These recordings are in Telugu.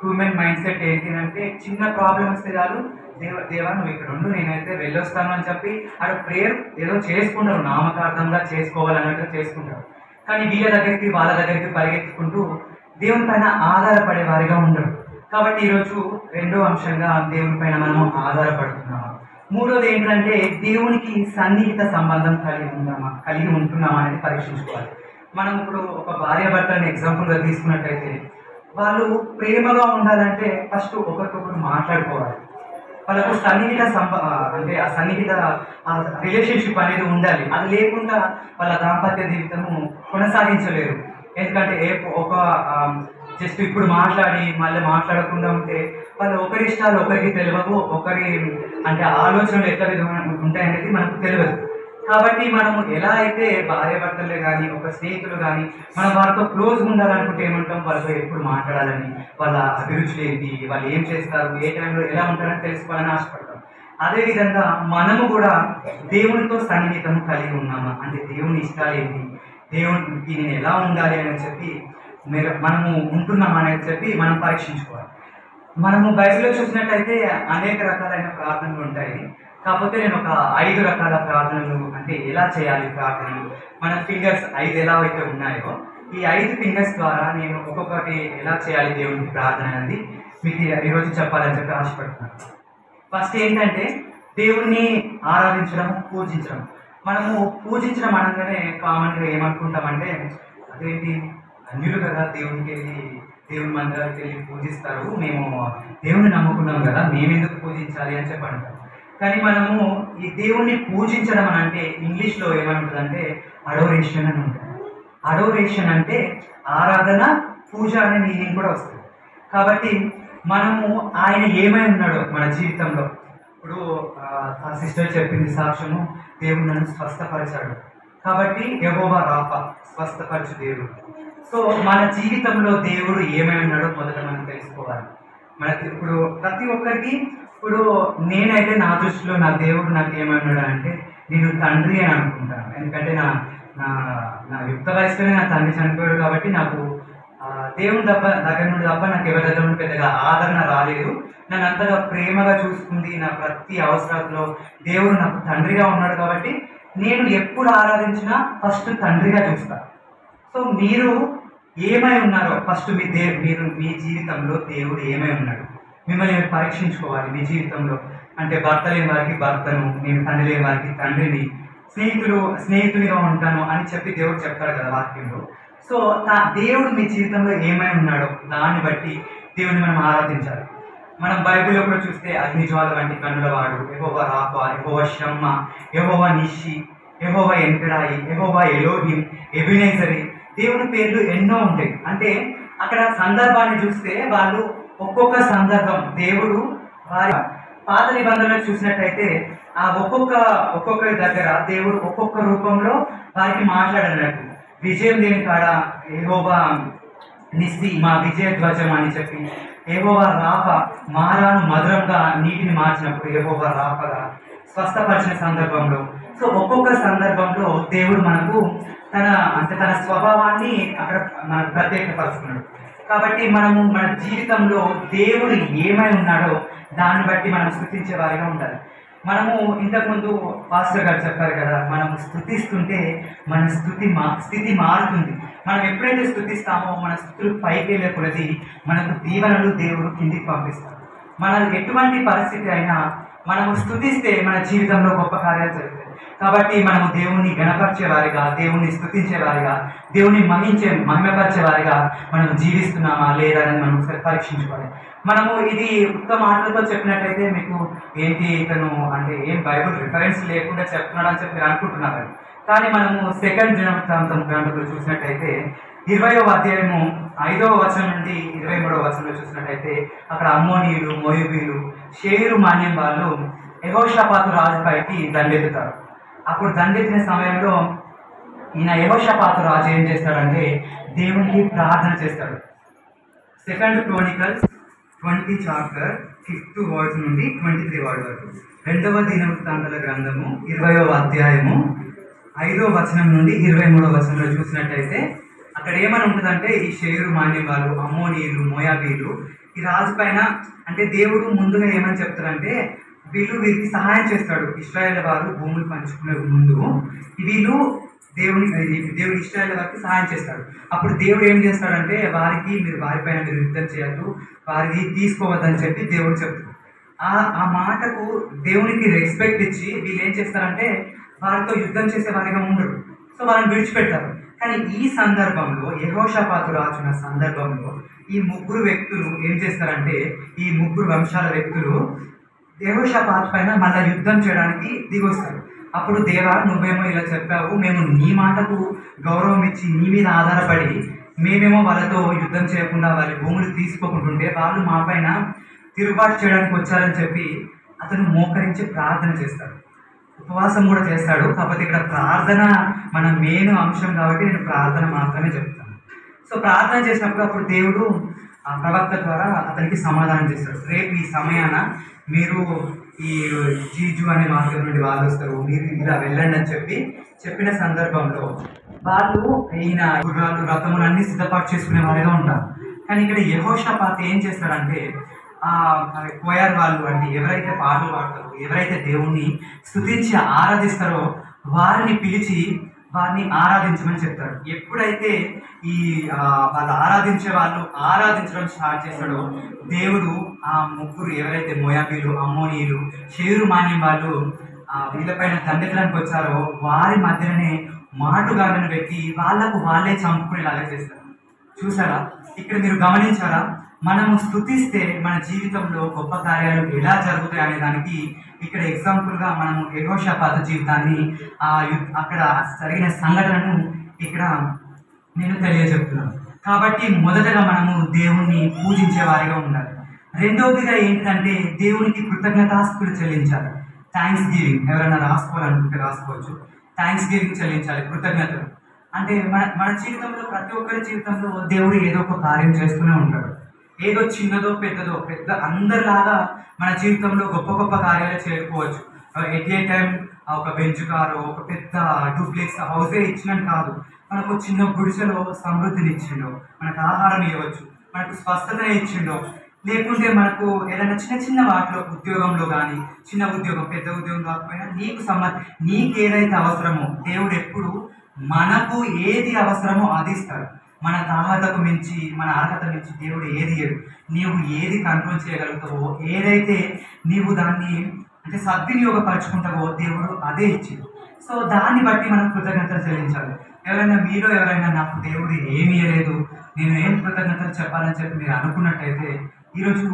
హ్యూమన్ మైండ్ సెట్ ఏంటి అంటే చిన్న ప్రాబ్లం వస్తే చాలు దేవా నువ్వు ఇక్కడ ఉండు, నేనైతే వెళ్ళొస్తాను అని చెప్పి అక్కడ ప్రేయర్ ఏదో చేసుకుంటారు, నామకార్థంగా చేసుకోవాలన్నట్టుగా చేసుకుంటారు. కానీ వాళ్ళ దగ్గరికి పరిగెత్తుకుంటూ దేవుని పైన ఆధారపడే వారిగా ఉండరు. కాబట్టి ఈరోజు రెండో అంశంగా దేవుని పైన మనము ఆధారపడుతున్నాము. మూడోది ఏంటంటే దేవునికి సన్నిహిత సంబంధం కలిగి ఉంటున్నామా అనేది పరీక్షించుకోవాలి. మనం ఇప్పుడు ఒక భార్యాభర్తని ఎగ్జాంపుల్గా తీసుకున్నట్టయితే వాళ్ళు ప్రేమగా ఉండాలంటే ఫస్ట్ ఒకరికొకరు మాట్లాడుకోవాలి. వాళ్ళకు అంటే ఆ సన్నిహిత రిలేషన్షిప్ అనేది ఉండాలి. అది లేకుండా వాళ్ళ దాంపత్య జీవితము కొనసాగించలేరు. ఎందుకంటే జస్ట్ ఇప్పుడు మాట్లాడి మళ్ళీ మాట్లాడకుండా ఉంటే వాళ్ళు ఒకరి ఇష్టాలు ఒకరికి తెలియవు, ఒకరి అంటే ఆలోచనలు ఎట్లా విధంగా ఉంటాయనేది మనకు తెలియదు. కాబట్టి మనము ఎలా అయితే భార్యాభర్తలే కానీ ఒక స్నేహితులు కానీ మనం వాళ్ళతో క్లోజ్గా ఉండాలనుకుంటే ఏమంటాం, వాళ్ళతో ఎప్పుడు మాట్లాడాలని, వాళ్ళ అభిరుచులు ఏంటి, వాళ్ళు ఏం చేస్తారు, ఏ టైంలో ఎలా ఉంటారని తెలుసుకోవాలని ఆశపడతాం. అదేవిధంగా మనము కూడా దేవునితో సన్నిహితం కలిగి ఉన్నామా, అంటే దేవుని ఇష్టాలు ఏంటి, దేవునికి నేను ఎలా ఉండాలి అని చెప్పి మనము ఉంటున్నామా అనేది చెప్పి మనం పరీక్షించుకోవాలి. మనము బైబిల్లో చూసినట్టయితే అనేక రకాలైన ప్రార్థనలు ఉంటాయి. కాకపోతే నేను ఒక 5 రకాల ప్రార్థనలు, అంటే ఎలా చేయాలి ప్రార్థనలు, మన ఫింగర్స్ 5 ఎలా అయితే ఉన్నాయో ఈ 5 ఫింగర్స్ ద్వారా నేను ఒక్కొక్కటి ఎలా చేయాలి దేవునికి ప్రార్థన అనేది మీకు ఈరోజు చెప్పాలని చెప్పి ఆశపడుతున్నాను. ఫస్ట్ ఏంటంటే దేవుణ్ణి ఆరాధించడం, పూజించడం. మనము పూజించడం అనగానే కామన్గా ఏమనుకుంటామంటే అదేంటి అన్యులు కదా దేవునికి వెళ్ళి దేవుని మందిరానికి వెళ్ళి పూజిస్తారు, మేము దేవుణ్ణి నమ్ముకున్నాం కదా మేమెందుకు పూజించాలి అని చెప్పి అంటారు. కానీ మనము ఈ దేవుణ్ణి పూజించడం అని అంటే ఇంగ్లీష్లో ఏమంటుందంటే అడోరేషన్ అని ఉంటుంది. అడోరేషన్ అంటే ఆరాధన, పూజ అనే మీనింగ్ కూడా వస్తుంది. కాబట్టి మనము ఆయన ఏమై ఉన్నాడో మన జీవితంలో, ఇప్పుడు ఆ సిస్టర్ చెప్పింది సాక్ష్యము, దేవుడు నన్ను స్వస్థపరిచాడు. కాబట్టి యెహోవా రాఫా, స్వస్థపరచు దేవుడు. సో మన జీవితంలో దేవుడు ఏమై ఉన్నాడో మొదట మనం తెలుసుకోవాలి. ఇప్పుడు ప్రతి ఒక్కరికి ఇప్పుడు నేనైతే నా దృష్టిలో నా దేవుడు నాకు ఏమన్నాడు అంటే నేను తండ్రి అని అనుకుంటాను. ఎందుకంటే నా యుక్త వయసులోనే నా తండ్రి చనిపోయాడు. కాబట్టి నాకు దేవుని దగ్గర నుండి తప్ప నాకు ఎవరి దగ్గర నుండి పెద్దగా ఆదరణ రాలేదు. నన్ను అంతగా ప్రేమగా చూసుకుంది, నా ప్రతి అవసరాల్లో దేవుడు నాకు తండ్రిగా ఉన్నాడు. కాబట్టి నేను ఎప్పుడు ఆరాధించినా ఫస్ట్ తండ్రిగా చూస్తాను. సో మీరు ఏమై ఉన్నారో ఫస్ట్ మీరు మీ జీవితంలో దేవుడు ఏమై ఉన్నాడు మిమ్మల్ని పరీక్షించుకోవాలి. మీ జీవితంలో అంటే భర్త లేని వారికి భర్తను, నేను తండ్రి లేని వారికి తండ్రిని, స్నేహితునిగా ఉంటాను అని చెప్పి దేవుడు చెప్తాడు కదా వాక్యంలో. సో దేవుడు మీ జీవితంలో ఏమై ఉన్నాడో దాన్ని బట్టి దేవుని మనం ఆరాధించాలి. మనం బైబిల్లో కూడా చూస్తే అగ్నిజ్వాల వంటి కన్నులవాడు, యెహోవా రాఫా, యెహోవా షమ్మ, యెహోవా నిషి, యెహోవా ఎన్కడాయి, యెహోవా ఎలోహిం, ఎబినేజరి, దేవుని పేర్లు ఎన్నో ఉంటాయి. అంటే అక్కడ సందర్భాన్ని చూస్తే వాళ్ళు ఒక్కొక్క సందర్భం దేవుడు వారి పాత నిబంధనలు చూసినట్టయితే ఆ ఒక్కొక్కరి దగ్గర దేవుడు ఒక్కొక్క రూపంలో వారికి మాట్లాడినట్టు. విజయం లేని కాడ యెహోవా నిస్సి, మా విజయ ధ్వజం అని చెప్పి, యెహోవా రాఫా, మారాను మధురంగా నీటిని మార్చినప్పుడు యెహోవా రాఫాగా స్వస్థపరిచిన సందర్భంలో. సో ఒక్కొక్క సందర్భంలో దేవుడు మనకు తన స్వభావాన్ని అక్కడ మనకు ప్రత్యేకపరుచుకున్నాడు. కాబట్టి మనము మన జీవితంలో దేవుడు ఏమై ఉన్నాడో దాన్ని బట్టి మనం స్తుతించే వారిగా ఉండాలి. మనము ఇంతకుముందు పాస్టర్ గారు చెప్పారు కదా, మనం స్తుతిస్తుంటే మన స్థితి మారుతుంది. మనం ఎప్పుడైతే స్తుతిస్తామో మన స్థుతులు పైకి వెళ్ళే కొలది మనకు దీవెనలు దేవుడు కిందికి పంపిస్తాడు. మన ఎటువంటి పరిస్థితి అయినా మనము స్తుతిస్తే మన జీవితంలో గొప్ప కార్యాలు జరుగుతాయి. కాబట్టి మనము దేవుణ్ణి గణపరిచేవారిగా, దేవుణ్ణి స్తుతించేవారిగా, దేవుని మహిమపరిచేవారిగా మనం జీవిస్తున్నామా లేదా అని మనం ఒకసారి పరీక్షించుకోవాలి. మనము ఇది ఉత్తమ మాటలతో చెప్పినట్టయితే మీకు ఏంటి ఇతను అంటే ఏం బైబుల్ రిఫరెన్స్ లేకుండా చెప్తున్నాడు అని చెప్పి మీరు అనుకుంటున్నారు. కానీ మనము 2 దినవృత్తాంతం గ్రంథంలో చూసినట్టయితే 20వ అధ్యాయము 5వ వచనం నుండి 23వ వచనంలో చూసినట్టయితే అక్కడ అమ్మోనీయులు, మోయాబీయులు, షేరు మాన్యం వాళ్ళు యెహోషాపాతు రాజుపైకి దండెత్తుతారు. అప్పుడు దండెత్తిన సమయంలో ఈయన యెహోషాపాతు రాజు ఏం చేస్తాడంటే దేవునికి ప్రార్థన చేస్తాడు. 2 Chronicles 20 చాప్టర్ 5th వర్డ్ నుండి 23 వర్డ్ వరకు. 2వ దినవృత్తాంతాల గ్రంథము 20వ అధ్యాయము 5వ వచనం నుండి 23వ వచనంలో చూసినట్టయితే అక్కడ ఏమని ఉంటుందంటే ఈ షేరు మాన్యం వాళ్ళు, అమ్మోనీయులు, మోయాబీలు ఈ రాజు పైన అంటే దేవుడు ముందుగా ఏమని చెప్తారంటే వీరికి సహాయం చేస్తాడు. ఇశ్రాయేల్ వారు భూములు పంచుకునే ముందు వీళ్ళు దేవుడు ఇశ్రాయేల్ వారికి సహాయం చేస్తాడు. అప్పుడు దేవుడు ఏం చేస్తాడంటే వారిపైన మీరు యుద్ధం చేయద్దు, వారికి తీసుకోవద్దని చెప్పి దేవుడు చెప్తాడు. ఆ మాటకు దేవునికి రెస్పెక్ట్ ఇచ్చి వీళ్ళు ఏం చేస్తారంటే వారితో యుద్ధం చేసే వారిగా ఉండరు. సో వాళ్ళని విడిచిపెడతారు. కానీ ఈ సందర్భంలో యెహోషాపాతు రాజున్న సందర్భంలో ఈ ముగ్గురు వ్యక్తులు ఏం చేస్తారంటే ఈ ముగ్గురు వంశాల వ్యక్తులు యెహోషాపాతు పైన మళ్ళీ యుద్ధం చేయడానికి దిగొస్తారు. అప్పుడు దేవా, నువ్వేమో ఇలా చెప్పావు, మేము నీ మాటకు గౌరవం ఇచ్చి నీ మీద ఆధారపడి మేమేమో వాళ్ళతో యుద్ధం చేయకుండా వాళ్ళ భూములు తీసుకోకుంటుంటే వాళ్ళు మా పైన తిరుగుబాటు చేయడానికి వచ్చారని చెప్పి అతను మోకరించి ప్రార్థన చేస్తాడు, ఉపవాసం కూడా చేస్తాడు. కాకపోతే ఇక్కడ ప్రార్థన మన మెయిన్ అంశం కాబట్టి నేను ప్రార్థన మాత్రమే చెప్తాను. సో ప్రార్థన చేసినప్పుడు అప్పుడు దేవుడు ఆ ప్రవక్త ద్వారా అతనికి సమాధానం చేస్తాడు. రేపు ఈ సమయాన మీరు ఈ జీజు అనే మార్గం నుండి వాళ్ళు వస్తారు, మీరు ఇలా వెళ్ళండి అని చెప్పిన సందర్భంలో వాళ్ళు ఈయన గుర్రాలు రథములు అన్ని సిద్ధపాటు చేసుకునే వారిగా ఉంటారు. కానీ ఇక్కడ యెహోషాపాతు ఏం చేస్తాడంటే కోయర్ వాళ్ళు అంటే ఎవరైతే పాటలు పాడతారో, ఎవరైతే దేవుణ్ణి స్తుతించి ఆరాధిస్తారో వారిని పిలిచి వారిని ఆరాధించమని చెప్తాడు. ఎప్పుడైతే వాళ్ళు ఆరాధించడం స్టార్ట్ చేస్తాడో దేవుడు ఆ ముగ్గురు ఎవరైతే మోయాబీలు, అమ్మోనీయులు, షేరు మాన్యం వాళ్ళు వీళ్ళపైన దండెత్తడానికి వచ్చారో వారి మధ్యనే మాటుగాలను పెట్టి వాళ్ళకు వాళ్ళే చంపుకునేలాగా చేస్తారు. చూసారా? ఇక్కడ మీరు గమనించారా? మనము స్తుతిస్తే మన జీవితంలో గొప్ప కార్యాలు ఎలా జరుగుతాయి అనే దానికి ఇక్కడ ఎగ్జాంపుల్గా మనము యెహోషాపాతు జీవితాన్ని అక్కడ జరిగిన సంఘటనను ఇక్కడ నేను తెలియజెప్తున్నాను. కాబట్టి మొదటగా మనము దేవుణ్ణి పూజించే వారిగా ఉండాలి. రెండవదిగా ఏంటంటే దేవునికి కృతజ్ఞతాస్తులు చెల్లించాలి. థ్యాంక్స్ గివింగ్ ఎవరైనా రాసుకోవాలనుకుంటే రాసుకోవచ్చు. థ్యాంక్స్ గివింగ్ చెల్లించాలి, కృతజ్ఞతలు. అంటే మన జీవితంలో ప్రతి ఒక్కరి జీవితంలో దేవుడు ఏదో ఒక కార్యం చేస్తూనే ఉంటాడు. ఏదో చిన్నదో పెద్దదో అందరిలాగా మన జీవితంలో గొప్ప గొప్ప కార్యాలు చేయకపోవచ్చు. ఎట్ ఏ టైం ఒక బెంచ్ కారు, ఒక పెద్ద డూప్లెక్స్ హౌసే ఇచ్చినట్టు కాదు. మనకు చిన్న గుడిసెలో సమృద్ధిని ఇచ్చిండో, మనకు ఆహారం ఇవ్వచ్చు, మనకు స్వస్థత ఇచ్చిండో, లేకుంటే మనకు ఏదైనా చిన్న చిన్న వాటిలో ఉద్యోగంలో కానీ చిన్న ఉద్యోగం పెద్ద ఉద్యోగం కాకపోయినా నీకు ఏదైతే అవసరమో దేవుడు ఎప్పుడు మనకు ఏది అవసరమో అది ఇస్తాడు. మన తాహతకు మించి మన అర్హత మించి దేవుడు ఏది ఇయ్యడు. నీవు ఏది కంట్రోల్ చేయగలుగుతావో, ఏదైతే నీవు దాన్ని అంటే సద్వినియోగపరచుకుంటావో దేవుడు అదే ఇచ్చింది. సో దాన్ని బట్టి మనం కృతజ్ఞతలు చెల్లించాలి. ఎవరైనా నాకు దేవుడు ఏమి ఇవ్వలేదు, నేను ఏం కృతజ్ఞతలు చెప్పాలని చెప్పి మీరు అనుకున్నట్టయితే ఈరోజు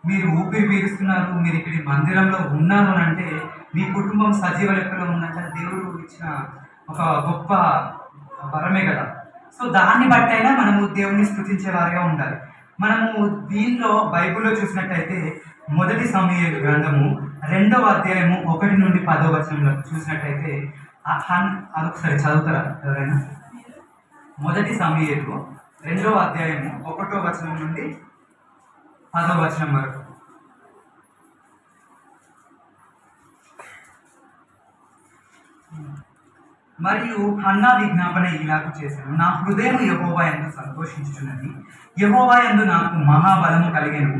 మీరు ఊపిరి పీలుస్తున్నారు, మీరు ఇక్కడ మందిరంలో ఉన్నారు అని అంటే మీ కుటుంబం సజీవ లెక్కలో ఉన్నట్టు దేవుడు ఇచ్చిన ఒక గొప్ప వరమే కదా. సో దాన్ని బట్టి అయినా మనము దేవుణ్ణి స్తుతించే వారిగా ఉండాలి. మనము దీనిలో బైబిల్లో చూసినట్టయితే మొదటి సమూయేలు గ్రంథము 2వ అధ్యాయము 1 నుండి 10వ వచనంలో చూసినట్టయితే అదొకసారి చదువుతారా ఎవరైనా? మొదటి సమూయేలు 2వ అధ్యాయము 1వ వచనం నుండి 10వ వచనం వరకు. మరియు హన్నా విజ్ఞాపన ఇలాగూ చేశాను, నా హృదయం యెహోవా యందు సంతోషించుచున్నది, యెహోవా యందు నాకు మహాబలము కలిగెను,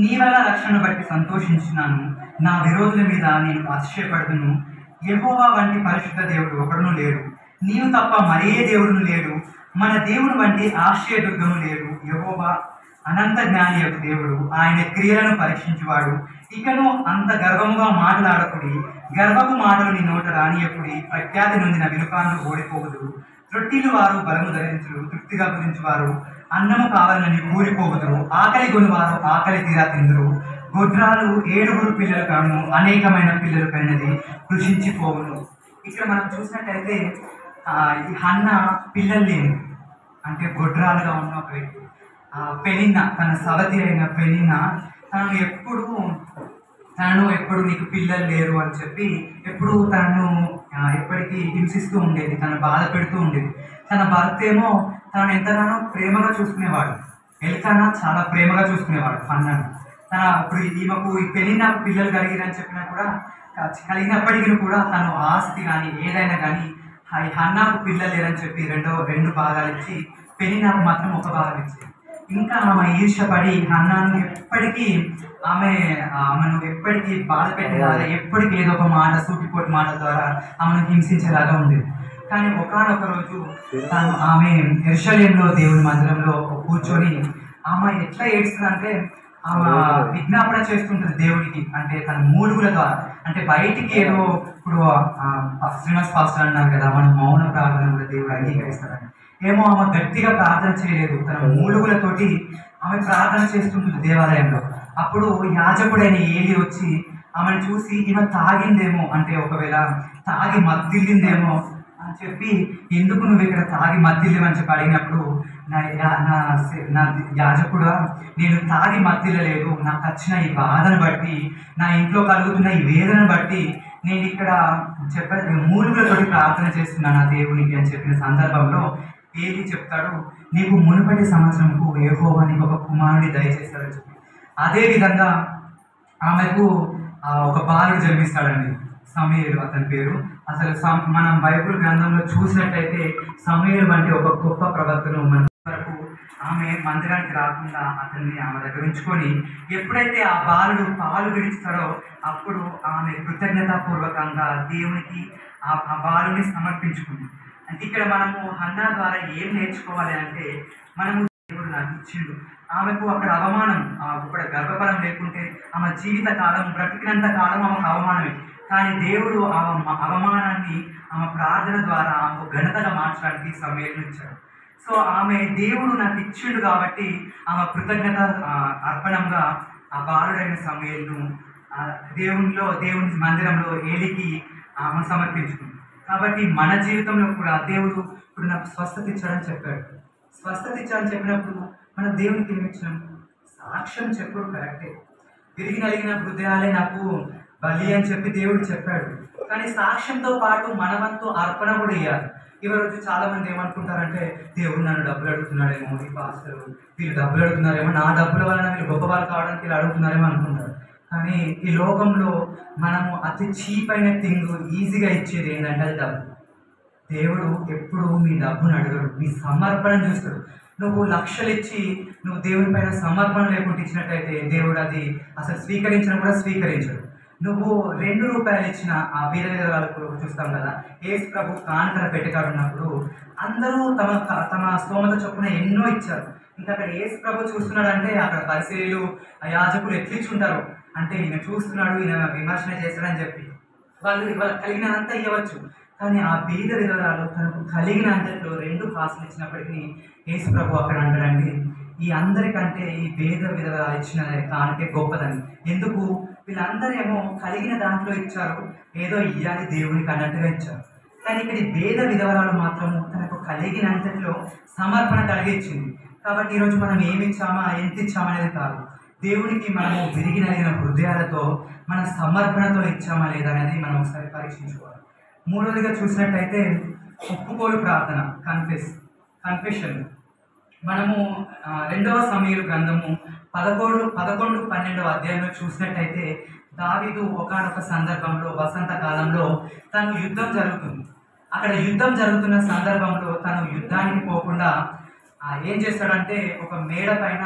నీ వల్ల రక్షణ బట్టి సంతోషించున్నాను, నా విరోధుల మీద నేను ఆశ్చర్యపడుతును. యెహోవా వంటి పరిశుద్ధ దేవుడు ఒకడును లేడు, నీవు తప్ప మరే దేవుడును లేడు, మన దేవుడు వంటి ఆశ్రయదుర్గము లేడు. యెహోవా అనంత జ్ఞాని యొక్క దేవుడు, ఆయన క్రియలను పరీక్షించువాడు. ఇకను అంత గర్వముగా మాట్లాడకుడి, గర్వపు మాటలు నీ నోట రానియకుడి. ప్రఖ్యాతి నొందిన వినుకాండ్రు ఓడిపోవదు, రొట్టిలు వారు బలము ధరించుడు, తృప్తిగా గురించువారు అన్నము కావాలని కూలిపోవదురు, ఆకలి కొనువారు ఆకలి తీరా తిందురు. గొడ్రాలు 7 పిల్లలు కాను, అనేకమైన పిల్లలు కన్నది కృషించిపోవును. ఇక్కడ మనం చూసినట్టయితే ఈ హన్న పిల్లలు లేని అంటే గొడ్రాలుగా ఉన్న ఒక వ్యక్తి. పెనిన్న తన సవతి అయిన పెనిన్న తనను ఎప్పుడు నీకు పిల్లలు లేరు అని చెప్పి ఎప్పుడు తనను ఎప్పటికీ హింసిస్తూ ఉండేది, తను బాధ పెడుతూ ఉండేది. తన భర్త ఏమో తనను ఎంతగానో ప్రేమగా చూసుకునేవాడు. ఎల్కానా చాలా ప్రేమగా చూసుకునేవాడు హన్నను. ఇప్పుడు ఈమెకు ఈ పెనిన్న పిల్లలు కలిగిరని చెప్పినా కూడా కలిగినప్పటికీ కూడా తను ఆస్తి కానీ ఏదైనా కానీ హన్నాకు పిల్లలు లేరని చెప్పి రెండు భాగాలు ఇచ్చి పెనిన్నాకు మాత్రం ఒక భాగం ఇచ్చింది. ఇంకా ఆమె ఈర్ష్యపడి హన్నాను ఎప్పటికీ ఆమెను ఎప్పటికీ బాధ పెట్టేలాగా, ఎప్పటికీ ఏదో ఒక మాట, సూటిపోటి మాట ద్వారా ఆమెను హింసించేలాగా ఉండేది. కానీ ఒకానొక రోజు ఆమె యెరూషలేములో దేవుని మందిరంలో కూర్చొని ఆమె ఎట్లా ఏడుస్తుందంటే, ఆమె విజ్ఞాపన చేస్తుంటుంది దేవుడికి. అంటే తన మూలుగుల ద్వారా, అంటే బయటికి ఏదో ఇప్పుడు శ్రీనివాస్ పాస్టర్ అన్నారు కదా, మన మౌన ప్రార్థన కూడా దేవుడు అంగీకరిస్తారని. ఏమో ఆమె గట్టిగా ప్రార్థన చేయలేదు, తన మూలుగులతోటి ఆమె ప్రార్థన చేస్తుంటుంది దేవాలయంలో. అప్పుడు యాజకుడైన ఏలి వచ్చి ఆమెను చూసి ఈమె తాగిందేమో, అంటే ఒకవేళ తాగి మత్తిల్లిందేమో అని చెప్పి, ఎందుకు నువ్వు ఇక్కడ తాగి మత్తిల్లేమని చెప్పి అడిగినప్పుడు, నా యాజకుడా, నేను తాగి మత్తిల్లలేదు, నాకు వచ్చిన ఈ బాధను బట్టి, నా ఇంట్లో కలుగుతున్న ఈ వేదనను బట్టి నేను ఇక్కడ మూలుగులతోటి ప్రార్థన చేస్తున్నాను నా దేవునికి అని చెప్పిన సందర్భంలో ఏలి చెప్తాడు, నీకు మునుపటి సంవత్సరంకు యెహోవా నీకు ఒక కుమారుడి దయచేస్తాడని చెప్పి. అదేవిధంగా ఆమెకు ఒక బాలుడు జన్మిస్తాడండి, సమూయేలు అతని పేరు. అసలు మనం బైబిల్ గ్రంథంలో చూసినట్టయితే సమూయేలు వంటి ఒక గొప్ప ప్రవక్తను మన వరకు ఆమె మందిరానికి రాకుండా అతన్ని ఆమె దగ్గర ఉంచుకొని, ఎప్పుడైతే ఆ బాలుడు పాలు విడిస్తాడో అప్పుడు ఆమె కృతజ్ఞతాపూర్వకంగా దేవునికి ఆ బాలుని సమర్పించుకుంది. అంటే ఇక్కడ మనము హన్నా ద్వారా ఏం నేర్చుకోవాలి అంటే, మనము దేవుడు నాకు ఇచ్చిండు, ఆమెకు అక్కడ అవమానం, అక్కడ గర్భఫలం లేకుంటే ఆమె జీవిత కాలం, బ్రతికినంత కాలం ఆమెకు అవమానమే. కానీ దేవుడు అవమానాన్ని ఆమె ప్రార్థన ద్వారా ఆమెకు ఘనతగా మార్చడానికి సమయాన్ని ఇచ్చాడు. సో ఆమె దేవుడు నాకు ఇచ్చిండు కాబట్టి ఆమె కృతజ్ఞత అర్పణంగా ఆ బాలుడైన సమయాలను దేవుని మందిరంలో ఏలికి ఆమె సమర్పించుకుంది. కాబట్టి మన జీవితంలో కూడా దేవుడు ఇప్పుడు నాకు స్వస్థత ఇచ్చాడని చెప్పాడు. స్వస్థత ఇచ్చాడని చెప్పినప్పుడు మనం దేవునికి ఏమి ఇచ్చినాం? సాక్ష్యం చెప్పడం కరెక్టే. తిరిగి నలిగిన హృదయాలే నాకు బలి అని చెప్పి దేవుడు చెప్పాడు. కానీ సాక్ష్యంతో పాటు మనవంతు అర్పణ కూడా ఇవ్వాలి. ఈరోజు చాలా మంది ఏమనుకుంటారంటే, దేవుడు నన్ను డబ్బులు అడుగుతున్నాడేమో, ఈ పాస్టర్ వీళ్ళు డబ్బులు అడుగుతున్నారేమో, నా డబ్బుల వలన వీళ్ళు గొప్ప వాళ్ళు కావడానికి వీళ్ళు అడుగుతున్నారేమో అనుకుంటారు. కానీ ఈ లోకంలో మనము అతి చీప్ అయిన థింగ్ ఈజీగా ఇచ్చేది ఏంటంటే అది డబ్బు. దేవుడు ఎప్పుడు మీ డబ్బును అడగడు, మీ సమర్పణ చూస్తాడు. నువ్వు లక్షలు ఇచ్చి నువ్వు దేవుని పైన సమర్పణ లేకుండా ఇచ్చినట్టయితే దేవుడు అది అసలు స్వీకరించినా కూడా స్వీకరించడు. నువ్వు 2 రూపాయలు ఇచ్చిన ఆ వీర విధవరాలకు చూస్తాం కదా, యేసు ప్రభు కానుకల పెట్టెకాడ ఉన్నప్పుడు అందరూ తమ స్తోమత చొప్పున ఎన్నో ఇచ్చారు. ఇంకా అక్కడ యేసు ప్రభు చూస్తున్నాడు అంటే అక్కడ పరిసయ్యులు ఆ యాజకులు ఎట్లిచ్చుంటారు అంటే, ఈయన చూస్తున్నాడు, ఈయన విమర్శన చేస్తాడని చెప్పి వాళ్ళు కలిగినంత ఇవ్వచ్చు. కానీ ఆ బీద విధవరాలు తనకు కలిగిన అంతట్లో 2 కాసులు ఇచ్చినప్పటికీ యేసు ప్రభు అక్కడ అంటాడండి, ఈ అందరికంటే ఈ బీద విధవరాలు ఇచ్చిన కానుకే గొప్పదని. ఎందుకు? వీళ్ళందరేమో కలిగిన దాంట్లో ఇచ్చారు, ఏదో ఇయ్యాలి దేవునికి అన్నట్టుగా ఇచ్చారు. కానీ ఇక్కడ ఈ బీద విధవరాలు మాత్రము తనకు కలిగినంతట్లో సమర్పణ కలిగించింది. కాబట్టి ఈరోజు మనం ఏమి ఇచ్చామా, ఎంత ఇచ్చామా అనేది కాదు, దేవునికి మనము విరిగి నలిగిన హృదయాలతో మన సమర్పణతో ఇచ్చామా లేదా అనేది మనం ఒకసారి పరీక్షించుకోవాలి. మూడవదిగా చూసినట్టయితే ఒప్పుకోలు ప్రార్థన, కన్ఫెషన్. మనము 2వ సమూయేలు గ్రంథము 11-12 అధ్యాయంలో చూసినట్టయితే దావీదు ఒకానొక సందర్భంలో వసంతకాలంలో తను యుద్ధం జరుగుతుంది. అక్కడ యుద్ధం జరుగుతున్న సందర్భంలో తను యుద్ధానికి పోకుండా ఏం చేస్తాడంటే, ఒక మేడ పైన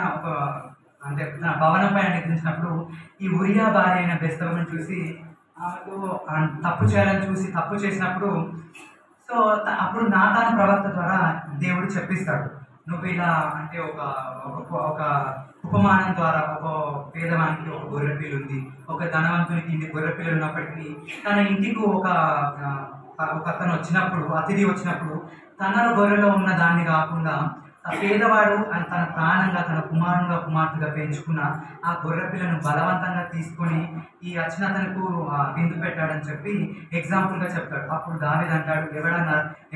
అంటే తన భవనం పైన నిద్రించినప్పుడు ఈ ఉరియా భార్య అయిన బెత్షెబను చూసి ఆమెకు తప్పు చేయాలని చూసి తప్పు చేసినప్పుడు, సో అప్పుడు నాతాను ప్రవక్త ద్వారా దేవుడు చెప్పిస్తాడు, నువ్వు ఇలా అంటే ఒక ఉపమానం ద్వారా ఒక పేదవానికి ఒక గొర్రెపిల్ల ఉంది, ఒక ధనవంతునికి ఇన్ని గొర్రెపిల్లలు ఉన్నప్పటికీ తన ఇంటికి ఒక అతను వచ్చినప్పుడు, అతిథి వచ్చినప్పుడు తన గొర్రెలో ఉన్న దాన్ని కాకుండా ఆ పేదవాడు తన ప్రాణంగా తన కుమార్తెగా పెంచుకున్న ఆ గొర్రెపిల్లను బలవంతంగా తీసుకొని ఈ అతనుకు విందు పెట్టాడని చెప్పి ఎగ్జాంపుల్గా చెప్తాడు. అప్పుడు దావీదు అంటాడు,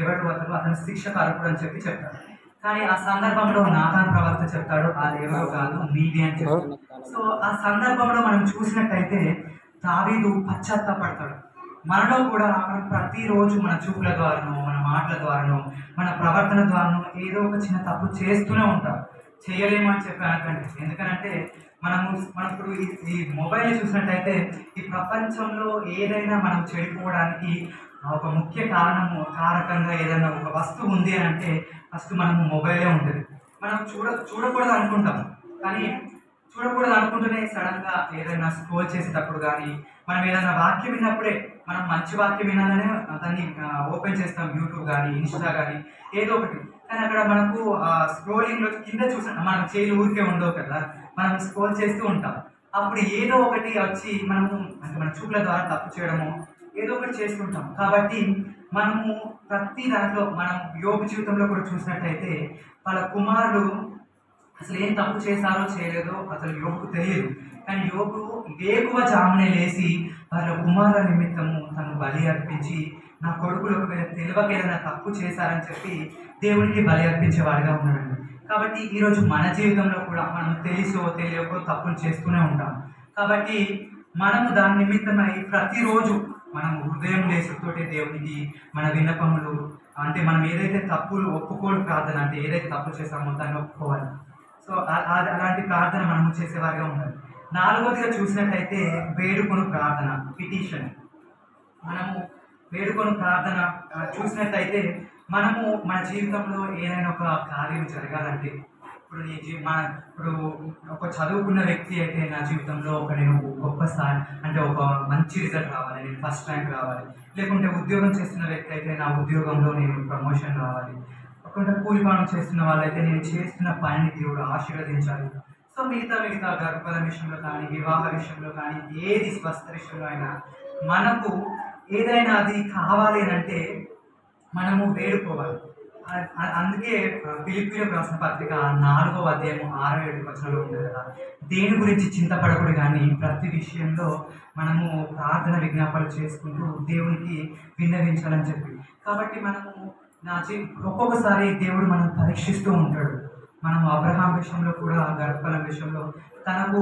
ఎవడు అతను శిక్షకు అర్హుడు అని చెప్పి చెప్తాడు. కానీ ఆ సందర్భంలో నాతాను ప్రవక్త చెప్తాడు, అది ఎవరో కాదు నీవే అని చెప్తాడు. సో ఆ సందర్భంలో మనం చూసినట్టయితే దావీదు పశ్చాత్తాపడతాడు. మనలో కూడా మనం ప్రతిరోజు మన చూపుల ద్వారానో, మన మాటల ద్వారానో, మన ప్రవర్తన ద్వారానో ఏదో ఒక చిన్న తప్పు చేస్తూనే ఉంటాం. చేయలేము అని చెప్పి అనకండి. ఎందుకనంటే మనం ఇప్పుడు ఈ మొబైల్ చూసినట్టయితే ఈ ప్రపంచంలో ఏదైనా మనం చెడిపోవడానికి ఒక ముఖ్య కారకంగా ఏదైనా ఒక వస్తువు ఉంది అని అంటే ఫస్ట్ మనము మొబైలే ఉంటుంది. మనం చూడకూడదు అనుకుంటాం, కానీ చూడకూడదు అనుకుంటూనే సడన్గా ఏదైనా స్క్రోల్ చేసేటప్పుడు కానీ, మనం ఏదైనా వాక్యం విన్నప్పుడే, మనం మంచి వాక్యం వినాలనే దాన్ని ఓపెన్ చేస్తాం, యూట్యూబ్ కానీ ఇన్స్టా కానీ ఏదో ఒకటి. కానీ అక్కడ మనకు స్క్రోలింగ్లో కింద చూసిన మన చేతులు ఊరికే ఉండవు కదా, మనం స్క్రోల్ చేస్తూ ఉంటాం. అప్పుడు ఏదో ఒకటి వచ్చి మనము అంటే మన చూపుల ద్వారా తప్పు చేయడము ఏదో ఒకటి చేస్తుంటాం. కాబట్టి మనము ప్రతి దాంట్లో మనం యోబు జీవితంలో కూడా చూసినట్టయితే వాళ్ళ కుమారులు అసలు ఏం తప్పు చేశారో చేయలేదో అసలు యోబుకు తెలియదు. కానీ యోబు వేకువ జామునే లేచి వాళ్ళ కుమారుల నిమిత్తము తను బలి అర్పించి, నా కొడుకులు ఒకవేళ తెలియక ఏదైనా తప్పు చేశారని చెప్పి దేవునికి బలి అర్పించేవాడిగా ఉన్నాడండి. కాబట్టి ఈరోజు మన జీవితంలో కూడా మనం తెలుసో తెలియకో తప్పులు చేస్తూనే ఉంటాం. కాబట్టి మనము దాని నిమిత్తమై ప్రతిరోజు మనం హృదయం లేసుతోటే దేవునికి మన విన్నపములు అంటే మనం ఏదైతే తప్పులు ఒప్పుకోలు ప్రార్థన అంటే ఏదైతే తప్పు చేసామో దాన్ని ఒప్పుకోవాలి. సో అలాంటి ప్రార్థన మనము చేసేవారిగా ఉండాలి. నాలుగోదిగా చూసినట్టయితే వేడుకొను ప్రార్థన, పిటిషన్. మనము వేడుకొను ప్రార్థన చూసినట్టయితే మనము మన జీవితంలో ఏదైనా ఒక కార్యం జరగాలంటే, ఇప్పుడు ఒక చదువుకున్న వ్యక్తి అయితే నా జీవితంలో నేను గొప్ప స్థాయి అంటే ఒక మంచి రిజల్ట్ రావాలి, నేను ఫస్ట్ ర్యాంక్ రావాలి. లేకుంటే ఉద్యోగం చేస్తున్న వ్యక్తి అయితే నా ఉద్యోగంలో నేను ప్రమోషన్ రావాలి. లేకుంటే కూలి పనులు చేస్తున్న వాళ్ళైతే నేను చేస్తున్న పనిని దేవుడు ఆశీర్వదించాలి. సో మిగతా గర్భఫల విషయంలో కానీ, వివాహ విషయంలో కానీ, ఏది స్వస్థ విషయంలో అయినా మనకు ఏదైనా అది కావాలి అని అంటే మనము వేడుకోవాలి. అందుకే ఫిలిప్పీయులకు రాసిన పత్రిక 4వ అధ్యాయం 6-7 వచనంలో ఉంటుంది కదా, దేని గురించి చింతపడకూడదు కానీ ప్రతి విషయంలో మనము ప్రార్థన విజ్ఞాపనలు చేసుకుంటూ దేవునికి విన్నవించాలని చెప్పి. కాబట్టి మనము ఒక్కొక్కసారి దేవుడు మనం పరీక్షిస్తూ ఉంటాడు. మనం అబ్రహాం విషయంలో కూడా గర్భఫలం విషయంలో తనకు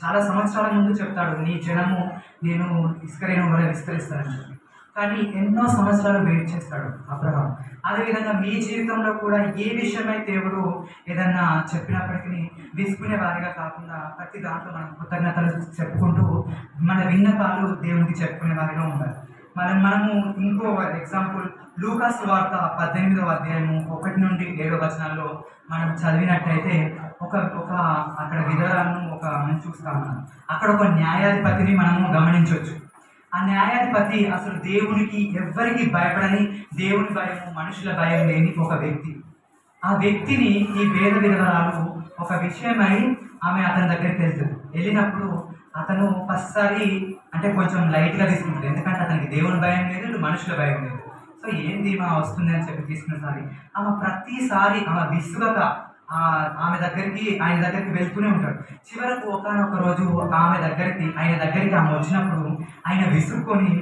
చాలా సంవత్సరాల ముందు చెప్తాడు, నీ జనము నేను ఇస్కరేణువు వలె విస్తరిస్తానని చెప్పి. కానీ ఎన్నో సంవత్సరాలు వెయిట్ చేస్తాడు అబ్రహాం. అదేవిధంగా మీ జీవితంలో కూడా ఏ విషయమై దేవుడు ఏదన్నా చెప్పినప్పటికీ విసుకునే వారిగా కాకుండా ప్రతి దాంట్లో మనం కృతజ్ఞతలు చెప్పుకుంటూ మన విన్నపాలు దేవునికి చెప్పుకునే వారిగా ఉండాలి. మనము ఇంకో ఎగ్జాంపుల్ లూకాసు సువార్త 18వ అధ్యాయము 1-7 వచనాల్లో మనం చదివినట్టయితే ఒక అక్కడ విధవరాలను మనం చూస్తాం. అక్కడ ఒక న్యాయాధిపతిని మనము గమనించవచ్చు. ఆ న్యాయాధిపతి అసలు దేవునికి ఎవ్వరికి భయపడని, దేవుని భయము మనుషుల భయం లేని ఒక వ్యక్తి. ఆ వ్యక్తిని ఈ వేద విధవరాలు ఒక విషయమై ఆమె అతని దగ్గరికి వెళ్తుంది. వెళ్ళినప్పుడు అతను ఫస్ట్ సారి అంటే కొంచెం లైట్గా తీసుకుంటుంది, ఎందుకంటే అతనికి దేవుని భయం లేదు, మనుషుల భయం లేదు. సో ఏంది మా వస్తుంది అని చెప్పి తీసుకున్నసారి ఆమె ప్రతిసారి ఆమె విసుగక ఆయన దగ్గరికి వెళ్తూనే ఉంటాడు. చివరకు ఒకనొక రోజు ఆయన దగ్గరికి ఆమె వచ్చినప్పుడు ఆయన విసుక్కొని,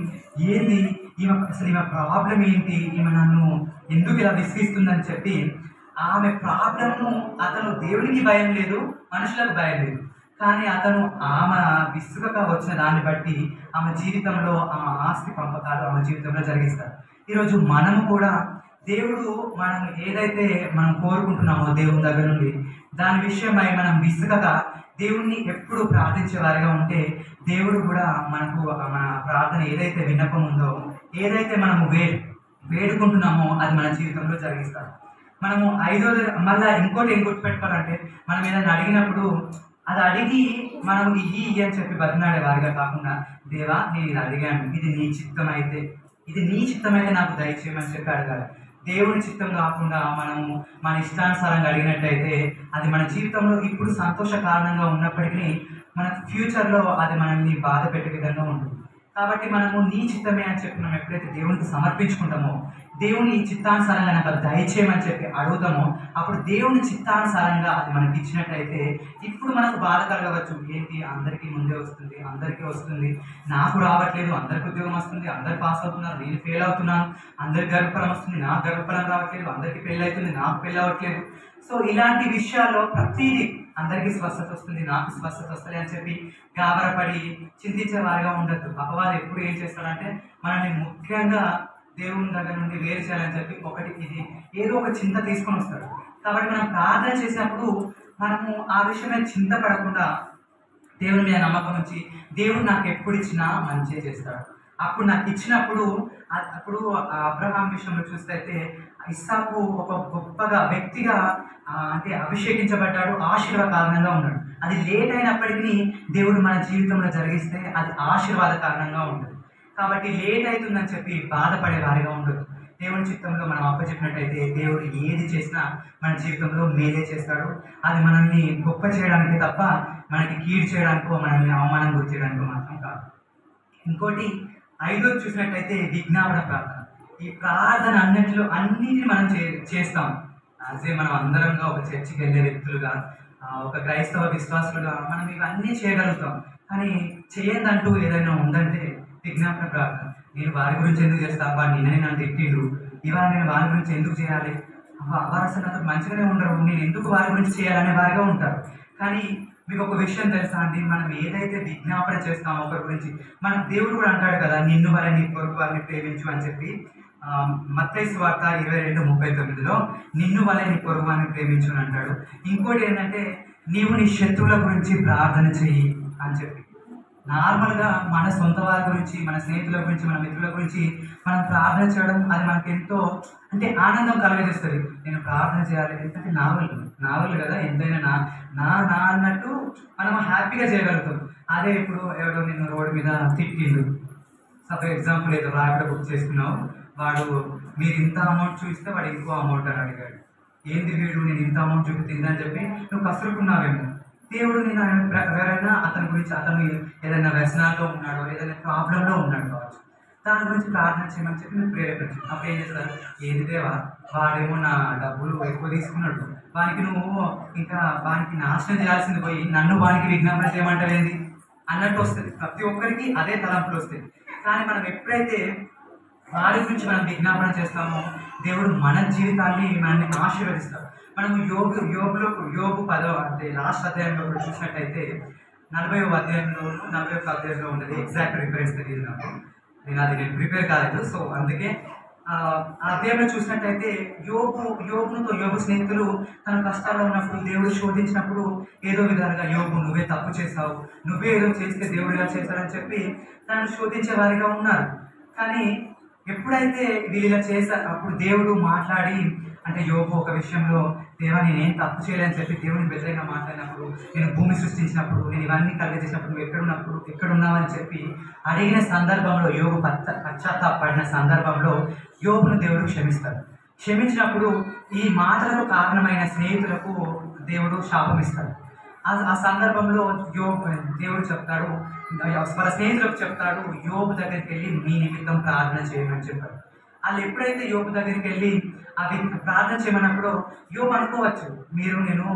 ఏంది ఈమె ప్రాబ్లం ఏంటి, ఈమె నన్ను ఎందుకు ఇలా విసిగిస్తుందని చెప్పి ఆమె ప్రాబ్లమ్ను అతను దేవునికి భయం లేదు, మనుషులకు భయం లేదు, కానీ అతను ఆమె విసుగక వచ్చిన దాన్ని బట్టి ఆమె జీవితంలో ఆమె ఆస్తి పంపకాలు ఆమె జీవితంలో జరిగిస్తారు. ఈరోజు మనము కూడా దేవుడు మనం ఏదైతే మనం కోరుకుంటున్నామో దేవుని దగ్గర నుండి దాని విషయమై మనం విసుగక దేవుణ్ణి ఎప్పుడు ప్రార్థించే వారిగా ఉంటే దేవుడు కూడా మనకు మన ప్రార్థన ఏదైతే విన్నపం ఉందో, ఏదైతే మనము వేడుకుంటున్నామో అది మన జీవితంలో జరిగిస్తాడు. మనము మళ్ళీ ఇంకోటి ఏం గుర్తుపెట్టుకోవాలంటే, మనం ఏదైనా అడిగినప్పుడు అది అడిగి మనం ఇయ్యి అని చెప్పి బతినాడే వారిగా కాకుండా, దేవా నేను ఇది అడిగాను, ఇది నీ చిత్తమైతే నాకు దయచేయమని చెప్పి అడగాలి. దేవుని చిత్తం కాకుండా మనము మన ఇష్టానుసారంగా అడిగినట్టయితే అది మన జీవితంలో ఇప్పుడు సంతోష కారణంగా ఉన్నప్పటికీ మన ఫ్యూచర్లో అది మనల్ని బాధ పెట్టే విధంగా ఉంటుంది. కాబట్టి మనము నీ చిత్తమే అని చెప్పి మనం ఎప్పుడైతే దేవునికి సమర్పించుకుంటామో, దేవుని చిత్తానుసారంగా నాకు అది దయచేయమని చెప్పి అడుగుతామో, అప్పుడు దేవుని చిత్తానుసారంగా అది మనకి ఇచ్చినట్టయితే ఇప్పుడు మనకు బాధ కలగవచ్చు. ఏంటి, అందరికీ ముందే వస్తుంది, అందరికీ వస్తుంది, నాకు రావట్లేదు, అందరికి ఉద్యోగం వస్తుంది, అందరు పాస్ అవుతున్నారు, నేను ఫెయిల్ అవుతున్నాను, అందరికి గర్భఫలం వస్తుంది, నాకు గర్భఫలం రావట్లేదు, అందరికీ పెళ్ళి అవుతుంది, నాకు పెళ్ళి అవ్వట్లేదు. సో ఇలాంటి విషయాల్లో ప్రతిదీ అందరికీ స్వస్థత వస్తుంది, నాకు స్వస్థత వస్తుంది అని చెప్పి గాబరపడి చింతించే వారిగా ఉండద్దు. అపవాది ఎప్పుడు ఏం చేస్తాడంటే మనల్ని ముఖ్యంగా దేవుని దగ్గర నుండి వేరు చేయాలని చెప్పి ఇది ఏదో ఒక చింత తీసుకొని వస్తాడు. కాబట్టి మనం ప్రార్థన చేసినప్పుడు మనము ఆ విషయమే చింతపడకుండా దేవుని మీద నమ్మకం ఉంచి దేవుడు నాకు ఎప్పుడు ఇచ్చినా మంచిగా చేస్తాడు. అప్పుడు నాకు ఇచ్చినప్పుడు అప్పుడు అబ్రహాం విషయంలో చూస్తే అయితే ఇస్సాకు ఒక గొప్పగా వ్యక్తిగా అంటే అభిషేకించబడ్డాడు, ఆశీర్వాద కారణంగా ఉన్నాడు. అది లేట్ అయినప్పటికీ దేవుడు మన జీవితంలో జరిగిస్తే అది ఆశీర్వాద కారణంగా ఉంటుంది. కాబట్టి లేట్ అవుతుందని చెప్పి బాధపడే వారిగా ఉండదు. దేవుని చిత్తంలో మనం అప్పచెప్పినట్టయితే దేవుడు ఏది చేసినా మన జీవితంలో మేలే చేస్తాడు. అది మనల్ని గొప్ప చేయడానికి తప్ప మనకి కీడు చేయడానికో మనల్ని అవమానం గురి చేయడానికో మాత్రం కాదు. ఇంకోటి 5వ చూసినట్టయితే విజ్ఞాపన ప్రార్థన. ఈ ప్రార్థన అన్నిటిని మనం చేస్తాం. అదే మనం అందరంగా ఒక చర్చికి వెళ్ళే వ్యక్తులుగా, ఒక క్రైస్తవ విశ్వాసులుగా మనం ఇవన్నీ చేయగలుగుతాం. కానీ చేయదంటూ ఏదైనా ఉందంటే విజ్ఞాపన ప్రార్థన. నేను వారి గురించి ఎందుకు చేస్తాను, వాడు నిన్ననే నన్ను తిట్టిండు, ఇవాళ నేను వారి గురించి ఎందుకు చేయాలి, వారు అసలు నాతో మంచిగానే ఉండరు, నేను ఎందుకు వారి గురించి చేయాలనే వారిగా ఉంటారు. కానీ మీకు ఒక విషయం తెలుసా అండి, మనం ఏదైతే విజ్ఞాపన చేస్తామో ఒకరి గురించి, మన దేవుడు కూడా అంటాడు కదా, నిన్ను వల్ల నీ పొరుగు వారిని ప్రేమించు అని చెప్పి. మత్తయి సువార్త 22:39లో నిన్ను వల్ల నీ పొరుగు వారిని ప్రేమించు అని అంటాడు. ఇంకోటి ఏంటంటే నీవు నీ శత్రువుల గురించి ప్రార్థన చెయ్యి అని చెప్పి. నార్మల్గా మన సొంత వారి గురించి, మన స్నేహితుల గురించి, మన మిత్రుల గురించి మనం ప్రార్థన చేయడం అది మనకు ఎంతో అంటే ఆనందం కలగజేస్తుంది. నేను ప్రార్థన చేయాలి, ఎందుకంటే నావల్ కదా, ఎంతైనా నా అన్నట్టు మనం హ్యాపీగా చేయగలుగుతాం. అదే ఇప్పుడు ఎవడో నిన్ను రోడ్డు మీద తిట్టిండు, ఫర్ ఎగ్జాంపుల్ ఏదో రాపిడో బుక్ చేసుకున్నావు, వాడు మీరు ఇంత అమౌంట్ చూపిస్తే వాడు ఎక్కువ అమౌంట్ అని అడిగాడు. ఏంది వీడు నేను ఇంత అమౌంట్ చూపిస్తుందని చెప్పి నువ్వు కసురుకున్నావేమో. దేవుడు నేను ఎవరైనా అతని గురించి, అతను ఏదైనా వ్యసనాల్లో ఉన్నాడో, ఏదైనా ప్రాబ్లంలో ఉన్నాడు కావచ్చు, దాని గురించి ప్రార్థన చేయమని చెప్పి మీరు ప్రేరేపించు. అప్పుడు ఏం చేస్తారు, ఏది దేవా వాడేమో నా డబ్బులు ఎక్కువ తీసుకున్నాడు, వానికి నువ్వు ఇంకా వానికి నాశనం చేయాల్సింది పోయి నన్ను వానికి విజ్ఞాపన చేయమంటావు ఏంది అన్నట్టు వస్తుంది. ప్రతి ఒక్కరికి అదే తలంపులు వస్తాయి. కానీ మనం ఎప్పుడైతే వారి గురించి మనం విజ్ఞాపన చేస్తామో దేవుడు మన జీవితాన్ని మనల్ని ఆశీర్వదిస్తాడు. మనం యోబు 10వ అంటే లాస్ట్ అధ్యాయంలో కూడా చూసినట్టయితే 40వ అధ్యాయంలో 41వ అధ్యాయంలో ఉన్నది. ఎగ్జాక్ట్ రిఫరెన్స్ తెలియదు నాకు, నేను ప్రిపేర్ కాలేదు. సో అందుకే ఆ అధ్యాయంలో చూసినట్టయితే యోబు స్నేహితులు తన కష్టాల్లో ఉన్నప్పుడు, దేవుడు శోధించినప్పుడు ఏదో విధాలుగా యోబు నువ్వే తప్పు చేసావు, నువ్వే ఏదో చేస్తే దేవుడిగా చేశారని చెప్పి తనను శోధించే వారిగా ఉన్నారు. కానీ ఎప్పుడైతే వీళ్ళ చేశారు అప్పుడు దేవుడు మాట్లాడి, అంటే యోబు ఒక విషయంలో దేవా నేనేం తప్పు చేయలేని చెప్పి దేవుని వ్యతిరేకంగా మాట్లాడినప్పుడు, నేను భూమి సృష్టించినప్పుడు, నేను ఇవన్నీ కలిగజేసినప్పుడు నువ్వు ఎక్కడున్నావని చెప్పి అడిగిన సందర్భంలో, యోబు పశ్చాత్తాపడిన సందర్భంలో యోబును దేవుడు క్షమిస్తాడు. క్షమించినప్పుడు ఈ మాటలకు కారణమైన స్నేహితులకు దేవుడు శాపం ఇస్తాడు. ఆ సందర్భంలో దేవుడు చెప్తాడు, వాళ్ళ స్నేహితులకు చెప్తాడు, యోబు దగ్గరికి వెళ్ళి మీ నిమిత్తం ప్రార్థన చేయమని చెప్పాడు. వాళ్ళు ఎప్పుడైతే యోబు దగ్గరికి వెళ్ళి అవి ప్రార్థన చేయమన్నప్పుడు యోబు అనుకోవచ్చు, నేను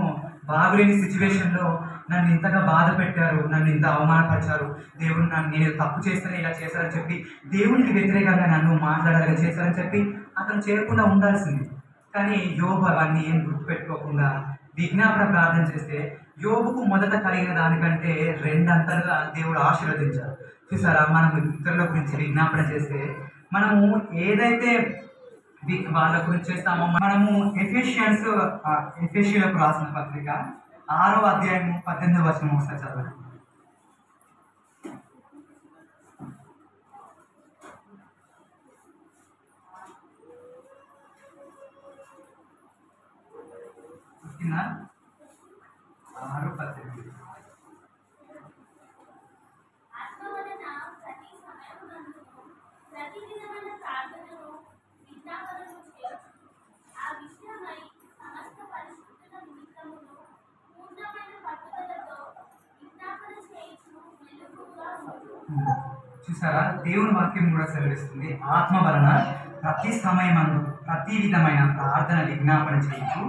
బాగులేని సిచ్యువేషన్లో నన్ను ఇంతగా బాధ పెట్టారు, నన్ను ఇంత అవమానపరిచారు, దేవుడు నేను తప్పు చేస్తేనే ఇలా చేశారని చెప్పి దేవునికి వ్యతిరేకంగా నన్ను మాట్లాడాలని చేశారని చెప్పి అతను చేయకుండా ఉండాల్సింది. కానీ యోబు అవన్నీ ఏం గుర్తుపెట్టుకోకుండా విజ్ఞాపన ప్రార్థన చేస్తే యోబుకు మొదట కలిగిన దానికంటే 2 అంతలుగా దేవుడు ఆశీర్వదించారు. చూసారా, మనం ఇతరుల గురించి విజ్ఞాపన చేస్తే మనము ఏదైతే వాళ్ళ గురించి చేస్తామో, మనము ఎఫెషియలకు రాసిన పత్రిక 6వ అధ్యాయం 18వ వచనం ఒకసారి చదవండి. ఓకేనా? 6:18. చూసారా, దేవుని వాక్యం కూడా సెలవిస్తుంది, ఆత్మ వలన ప్రతి సమయమందు ప్రతి విధమైన ప్రార్థన విజ్ఞాపన చేయొచ్చు,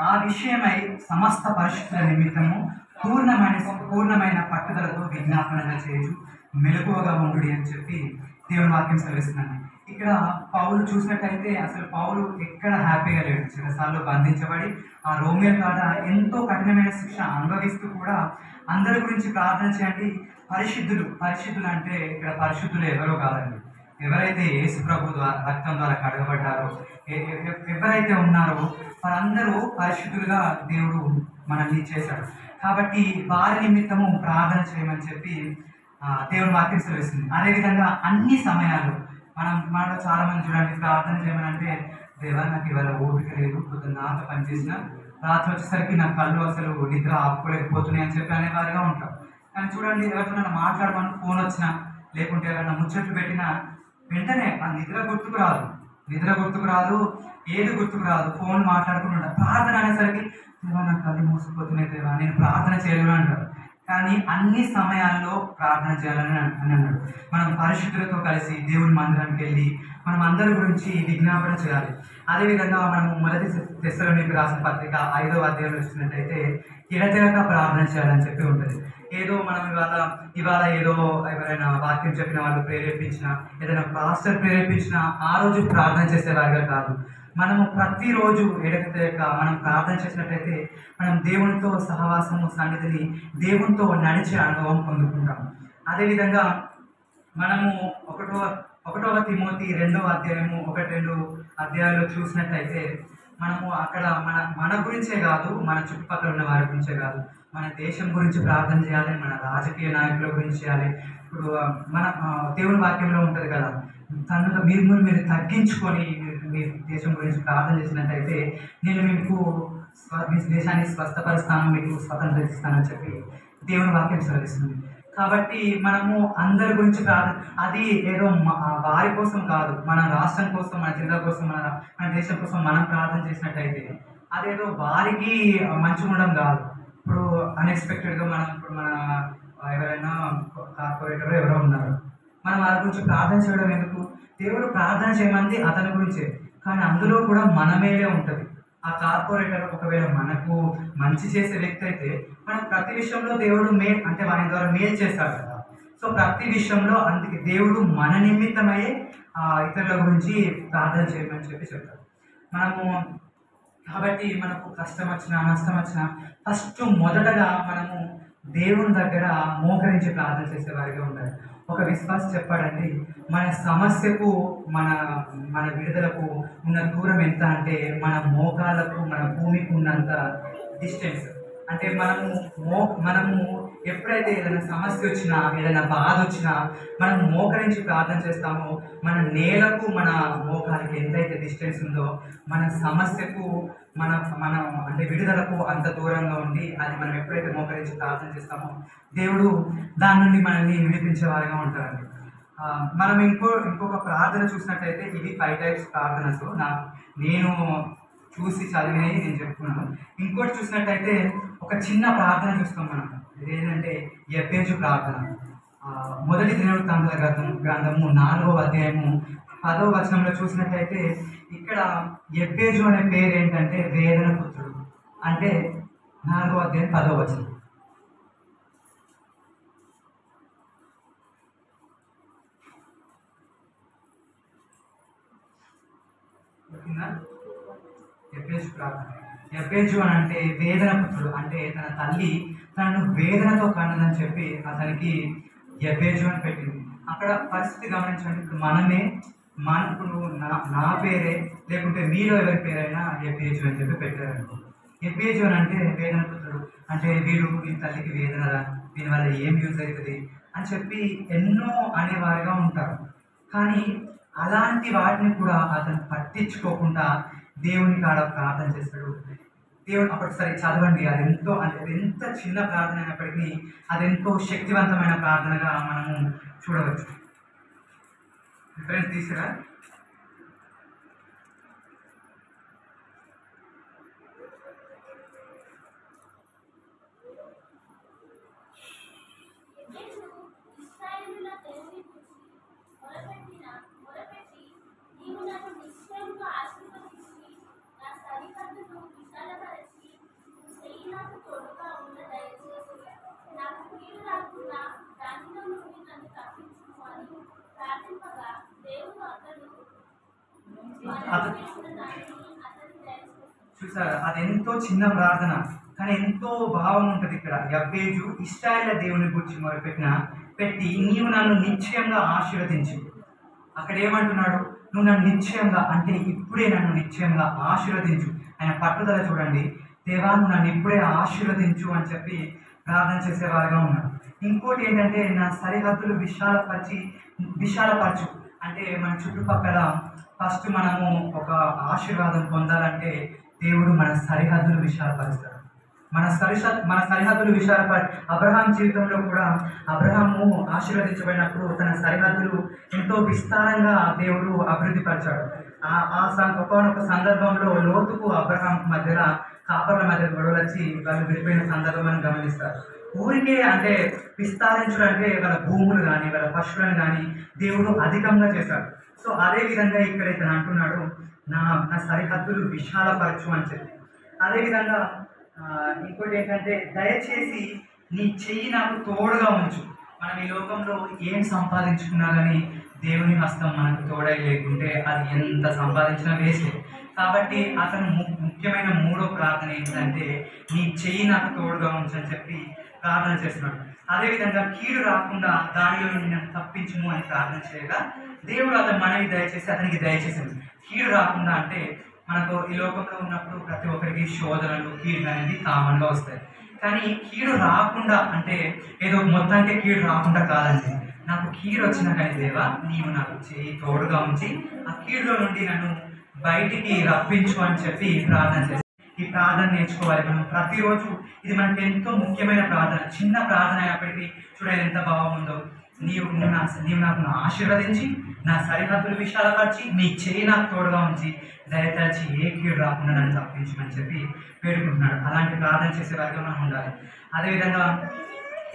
ఆ విషయమై సమస్త పరిశుద్ధుల నిమిత్తము పూర్ణమైన పట్టుదలతో విజ్ఞాపనగా చేయొచ్చు, మెలకువగా ఉండు అని చెప్పి దేవుని వాక్యం సెలవిస్తున్నాను. ఇక్కడ పౌలు చూసినట్టయితే అసలు పౌలు ఎక్కడ హ్యాపీగా లేడు. చిరసాల్లో బంధించబడి ఆ రోమియో కాడ ఎంతో కఠినమైన శిక్ష అనుభవిస్తూ కూడా అందరి గురించి ప్రార్థన చేయండి. పరిశుద్ధులు అంటే ఇక్కడ పరిశుద్ధులు ఎవరో కాదండి, ఎవరైతే యేసు ప్రభు రక్తం ద్వారా కడగబడ్డారో, ఎవరైతే ఉన్నారో వారందరూ పరిశుద్ధులుగా దేవుడు మనల్ని చేశాడు. కాబట్టి వారి నిమిత్తము ప్రార్థన చేయమని చెప్పి దేవుని వాక్యం సెలవిస్తుంది. అదేవిధంగా అన్ని సమయాల్లో మనలో చాలా మంది చూడండి ప్రార్థన చేయమనంటే, దేవా నాకు ఇవాళ ఓపిక లేదు, పొద్దున్న నాతో పనిచేసిన రాత్రి వచ్చేసరికి నా కళ్ళు అసలు నిద్ర ఆపుకోలేకపోతున్నాయి అని చెప్పి అనేవారుగా ఉంటారు. కానీ చూడండి, ఎవరితో మాట్లాడమని ఫోన్ వచ్చినా లేకుంటే ఎవరైనా ముచ్చట్లు పెట్టినా వెంటనే ఆ నిద్ర గుర్తుకు రాదు, ఏది గుర్తుకు రాదు, ఫోన్ మాట్లాడుకుంటా ప్రార్థన అనేసరికి దేవా నా కళ్ళు మూసిపోతున్నాయి, దేవా నేను ప్రార్థన చేయలేను అంటారు. కానీ అన్ని సమయాల్లో ప్రార్థన చేయాలని అన్నాడు. మనం పరిశుద్ధులతో కలిసి దేవుని మందిరానికి వెళ్ళి మనం అందరి గురించి విజ్ఞాపన చేయాలి. అదేవిధంగా మనము మొదటి తెస్సలోనికీయులకు రాసిన పత్రిక 5వ అధ్యాయంలో చూసినట్టయితే ఎడతెగక ప్రార్థన చేయాలని చెప్పి ఉంటుంది. ఏదో మనం ఇవాళ ఏదో ఎవరైనా వాక్యం చెప్పిన వాళ్ళు ప్రేరేపించినా, ఏదైనా పాస్టర్ ప్రేరేపించినా ఆ రోజు ప్రార్థన చేసేవారిగా కాదు. మనము ప్రతిరోజు ఎడతెగక మనం ప్రార్థన చేసినట్లయితే మనం దేవునితో సహవాసము, సన్నిధిని, దేవునితో నడిచే అనుభవం పొందుకుంటాం. అదేవిధంగా మనము ఒకటవ తిమోతి 2వ అధ్యాయము 1-2 అధ్యాయాల్లో చూసినట్లయితే మనము అక్కడ మన గురించే కాదు, మన చుట్టుపక్కల ఉన్న వారి గురించే కాదు, మన దేశం గురించి ప్రార్థన చేయాలి, మన రాజకీయ నాయకుల గురించి చేయాలి. ఇప్పుడు మన దేవుని వాక్యంలో ఉంటుంది కదా, మీరు తగ్గించుకొని మీ దేశం గురించి ప్రార్థన చేసినట్టయితే నేను మీకు మీ దేశాన్ని స్వస్థపరుస్తాను, మీకు స్వతంత్రం ఇస్తానని చెప్పి దేవుని వాక్యం సెలవిస్తుంది. కాబట్టి మనము అందరి గురించి ప్రార్థన, అది ఏదో వారి కోసం కాదు, మన రాష్ట్రం కోసం, మన జిల్లా కోసం, మన దేశం కోసం మనం ప్రార్థన చేసినట్టయితే అదేదో వారికి మంచిగా ఉండడం కాదు. ఇప్పుడు అన్ఎక్స్పెక్టెడ్గా మన ఎవరైనా కార్పొరేటర్ ఎవరో ఉన్నారు, మనం వారి గురించి ప్రార్థన చేయడం ఎందుకు? దేవుడు ప్రార్థన చేయమంది అతని గురించే, కానీ అందులో కూడా మన మేలే ఉంటుంది. ఆ కార్పొరేటర్ ఒకవేళ మనకు మంచి చేసే వ్యక్తి అయితే మనకు ప్రతి విషయంలో దేవుడు అంటే వారి ద్వారా మేలు చేస్తాడు కదా. సో ప్రతి విషయంలో అందుకే దేవుడు మన నిమిత్తమయ్యే ఇతరుల గురించి ప్రార్థన చేయమని చెప్పి చెప్తారు. కాబట్టి మనకు కష్టం వచ్చినా నష్టం వచ్చినా ఫస్ట్ మొదటగా మనము దేవుని దగ్గర మోకరించి ప్రార్థన చేసేవారిగా ఉండాలి. ఒక విశ్వాసి చెప్పాడండి, మన సమస్యకు మన విడుదలకు ఉన్న దూరం ఎంత అంటే మన మోకాలకు మన భూమికి ఉన్నంత డిస్టెన్స్. అంటే మనము ఎప్పుడైతే ఏదైనా సమస్య వచ్చినా, ఏదైనా బాధ వచ్చినా మనం మోకరించి ప్రార్థన చేస్తామో మన నేలకు మన మోకాలకి ఎంతైతే డిస్టెన్స్ ఉందో మన సమస్యకు మన అంటే విడుదలకు అంత దూరంగా ఉండి, అది మనం ఎప్పుడైతే మోకరించి ప్రార్థన చేస్తామో దేవుడు దాని నుండి మనల్ని విడిపించేవారుగా ఉంటారండి. మనం ఇంకొక ప్రార్థన చూసినట్టయితే ఇవి 5 టైప్స్ ప్రార్థనస్ నేను చూసి చదివినవి నేను చెప్తున్నాను. ఇంకోటి చూసినట్టయితే ఒక చిన్న ప్రార్థన చూస్తాం మనం, ఇదేంటంటే యెబేజు ప్రార్థన. మొదటి దినవృత్తాంతాల గ్రంథము 4వ అధ్యాయము 10వ వచనంలో చూసినట్టయితే ఇక్కడ యెబేజు అనే పేరు ఏంటంటే వేదన పుత్రుడు. అంటే 4వ అధ్యాయం 10వ వచనం. యెబేజు ప్రార్థన. యెబేజు అని అంటే వేదన పుత్రుడు, అంటే తన తల్లి తనను వేదనతో కన్నదని చెప్పి అతనికి యెబేజు అని పెట్టింది. అక్కడ పరిస్థితి గమనించండి, ఇప్పుడు ఇప్పుడు నా పేరే లేకుంటే మీలో ఎవరి పేరైనా యెబేజు అని చెప్పి పెట్టారనుకో. యెబేజు అని అంటే వేదన పుత్రుడు, అంటే వీడి తల్లికి వేదనరా, దీనివల్ల ఏం యూజ్ అవుతుంది అని చెప్పి ఎన్నో అనేవారుగా ఉంటారు. కానీ అలాంటి వాటిని కూడా అతను పట్టించుకోకుండా దేవుని కాడ ప్రార్థన చేస్తాడు. దేవుడు అప్పుడు సరే చదవండి, అది ఎంత చిన్న ప్రార్థన అయినప్పటికీ అదెంతో శక్తివంతమైన ప్రార్థనగా మనము చూడవచ్చు. ఫ్రెండ్స్ తీసుకురా. చూసారా, అదెంతో చిన్న ప్రార్థన కానీ ఎంతో భావం ఉంటుంది. ఇక్కడ యెబేజు ఇశ్రాయేలు దేవుని గురించి పెట్టి నీవు నన్ను నిశ్చయంగా ఆశీర్వదించు. అక్కడ ఏమంటున్నాడు, నువ్వు నన్ను నిశ్చయంగా, అంటే ఇప్పుడే నన్ను నిశ్చయంగా ఆశీర్వదించు. ఆయన పట్టుదల చూడండి, దేవా నువ్వు నన్ను ఇప్పుడే ఆశీర్వదించు అని చెప్పి ప్రార్థన చేసేవారుగా ఉన్నాడు. ఇంకోటి ఏంటంటే నా సరిహద్దులు విశాలపరచు అంటే మన చుట్టుపక్కల ఫస్ట్ మనము ఒక ఆశీర్వాదం పొందాలంటే దేవుడు మన సరిహద్దులు విశాలపరుస్తాడు. మన సరిహద్దులు అబ్రహాం జీవితంలో కూడా అబ్రహాము ఆశీర్వదించబడినప్పుడు తన సరిహద్దులు ఎంతో విస్తారంగా దేవుడు అభివృద్ధి పరిచాడు. ఒకనొక సందర్భంలో లోతుకు అబ్రహాం మధ్యలో కాపర్ల మధ్య గొడవలు వచ్చి వాళ్ళు విడిపోయిన సందర్భం మనం గమనిస్తారు. ఊరికే అంటే విస్తరించడం అంటే వాళ్ళ భూములు కానీ వాళ్ళ పశువులను కానీ దేవుడు అధికంగా చేశాడు. సో అదే విధంగా ఇక్కడ ఇతను అంటున్నాడు, నా సరిహద్దులు విశాలపరచు అని చెప్పి. అదేవిధంగా ఇంకోటి ఏంటంటే దయచేసి నీ చెయ్యి నాకు తోడుగా ఉంచు. మనం ఈ లోకంలో ఏం సంపాదించుకున్నా కానీ దేవుని హస్తం మనకు తోడై లేకుంటే అది ఎంత సంపాదించినా వేస్ట్. కాబట్టి అతను ముఖ్యమైన మూడో ప్రార్థన ఏంటంటే నీ చెయ్యి నాకు తోడుగా ఉంచని చెప్పి ప్రార్థన చేస్తున్నాడు. అదేవిధంగా కీడు రాకుండా దానిలో నుండి నన్ను తప్పించుము అని ప్రార్థన చేయగా దేవుడు అతను మనవి అతనికి దయచేసింది. కీడు రాకుండా అంటే మనకు ఈ లోకంలో ఉన్నప్పుడు ప్రతి ఒక్కరికి శోధనలు కీడు అనేది కామన్గా వస్తాయి. కానీ కీడు రాకుండా అంటే ఏదో మొత్తానికి కీడు రాకుండా కాదండి. నాకు కీడు వచ్చినా కానీ దేవా నీవు నాకు చెయ్యి తోడుగా ఉంచి ఆ కీడులో నుండి నన్ను బయటికి రప్పించు అని చెప్పి ప్రార్థన చేస్తాను. ఈ ప్రార్థన నేర్చుకోవాలి మనం ప్రతిరోజు. ఇది మనకి ఎంతో ముఖ్యమైన ప్రార్థన. చిన్న ప్రార్థన అయినప్పటికీ చూడండి ఎంత భావం ఉందో. నీవు నాకు ఆశీర్వదించి నా సరిహద్దులు విశాలపరిచి నీ చేయి నాకు తోడుగా ఉంచి దయతలిచి ఏ కీడు రాకుండా నన్ను తప్పించమని చెప్పి వేడుకుంటున్నాడు. అలాంటి ప్రార్థన చేసే వారిగా మనం ఉండాలి. అదేవిధంగా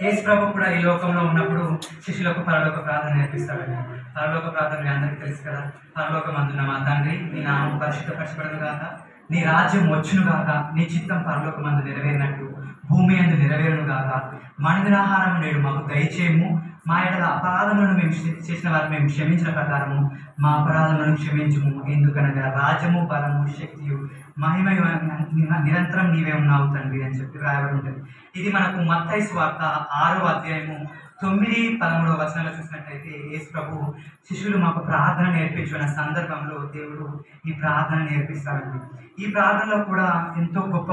యేసు ప్రభు కూడా ఈ లోకంలో ఉన్నప్పుడు శిష్యులకు పరలోక ప్రార్థన నేర్పిస్తాడండి. పరలోక ప్రార్థన మీ అందరికీ తెలుసు కదా. పరలోకమందున్న మా తండ్రి, నీ నామం పరిశుద్ధపరచబడును గాక, నీ రాజ్యం వచ్చును గాక, నీ చిత్తం పరలోకమందు నెరవేరినట్టు భూమి అందు నెరవేరును గాక. మనదినాహారం నేడు మాకు దయచేయము. మా ఎడల అపరాధములను మేము చేసిన వారు మేము క్షమించిన ప్రకారము మా అపరాధములను క్షమించుము. ఎందుకనగా రాజ్యము బలము శక్తియు మహిమ నిరంతరం నీవే ఉన్నావు తండ్రి అని చెప్పి రాయబడి ఉంటుంది. ఇది మనకు మత్తయి సువార్త 6వ అధ్యాయము 9-13 చూసినట్లయితే యేసు ప్రభు శిష్యులు మాకు ప్రార్థన నేర్పించుకున్న సందర్భంలో దేవుడు ఈ ప్రార్థన నేర్పిస్తాడండి. ఈ ప్రార్థనలో కూడా ఎంతో గొప్ప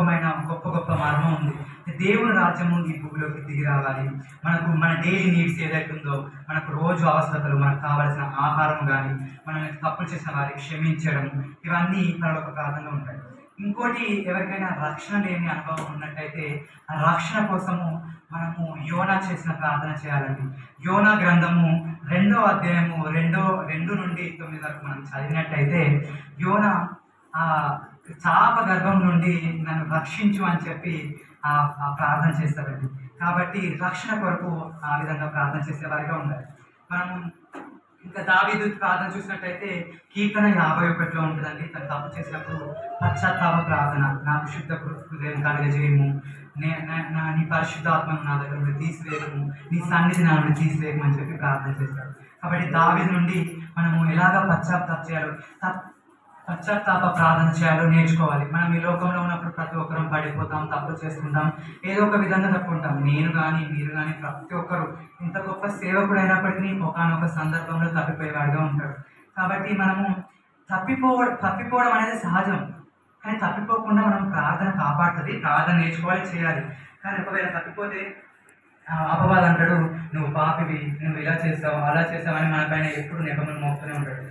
మర్మం ఉంది. దేవుని రాజ్యము ఈ భూమిలోకి దిగి రావాలి. మన డైలీ నీడ్స్ ఏదైతుందో, మనకు రోజు అవసరతలు, మనకు కావాల్సిన ఆహారం కానీ, మనం తప్పులు చేసిన వారికి క్షమించడం, ఇవన్నీ పరలోక ప్రార్థనలో ఉంటాయి. ఇంకోటి, ఎవరికైనా రక్షణ లేని అనుభవం ఉన్నట్టయితే ఆ రక్షణ కోసము మనము యోనా చేసిన ప్రార్థన చేయాలండి. యోనా గ్రంథము 2వ అధ్యాయము 2 నుండి 9 వరకు మనం చదివినట్టయితే యోనా ఆ చాప గర్భం నుండి నన్ను రక్షించు అని చెప్పి ఆ ప్రార్థన చేస్తారండి. కాబట్టి రక్షణ కొరకు ఆ విధంగా ప్రార్థన చేసే వారిగా ఉండాలి. మనం ఇంకా దావీదు ప్రార్థన చూసినట్టయితే కీర్తన 51లో ఉంటుందండి. తను తప్పు చేసినప్పుడు పశ్చాత్తాప ప్రార్థన, నాకు శుద్ధ హృదయం కలగజేయము, నీ పరిశుద్ధాత్మను నా దగ్గర నుండి తీసివేయము, నీ సన్నిధి నా నుండి తీసివేయము అని చెప్పి ప్రార్థన చేస్తాడు. కాబట్టి దావీదు నుండి మనము ఎలాగ పశ్చాత్తాప ప్రార్థన చేయాలో నేర్చుకోవాలి. మనం ఈ లోకంలో ఉన్నప్పుడు ప్రతి ఒక్కరం పడిపోతాం, తప్పు చేసుకుంటాం, ఏదో ఒక విధంగా తప్పుకుంటాం. నేను కానీ మీరు కానీ ప్రతి ఒక్కరు ఇంత గొప్ప సేవకుడు అయినప్పటికీ ఒకనొక సందర్భంలో తప్పిపోయేవాడిగా ఉంటాడు. కాబట్టి మనము తప్పిపోవడం అనేది సహజం. కానీ తప్పిపోకుండా మనం ప్రార్థన కాపాడుతుంది. ప్రార్థన నేర్చుకోవాలి, చేయాలి. కానీ ఒకవేళ తప్పిపోతే అపవాది అంటాడు, నువ్వు పాపివి, నువ్వు ఇలా చేస్తావు, అలా చేస్తావు అని మన పైన ఎప్పుడు నెపములు మోపుతూనే ఉంటాడు.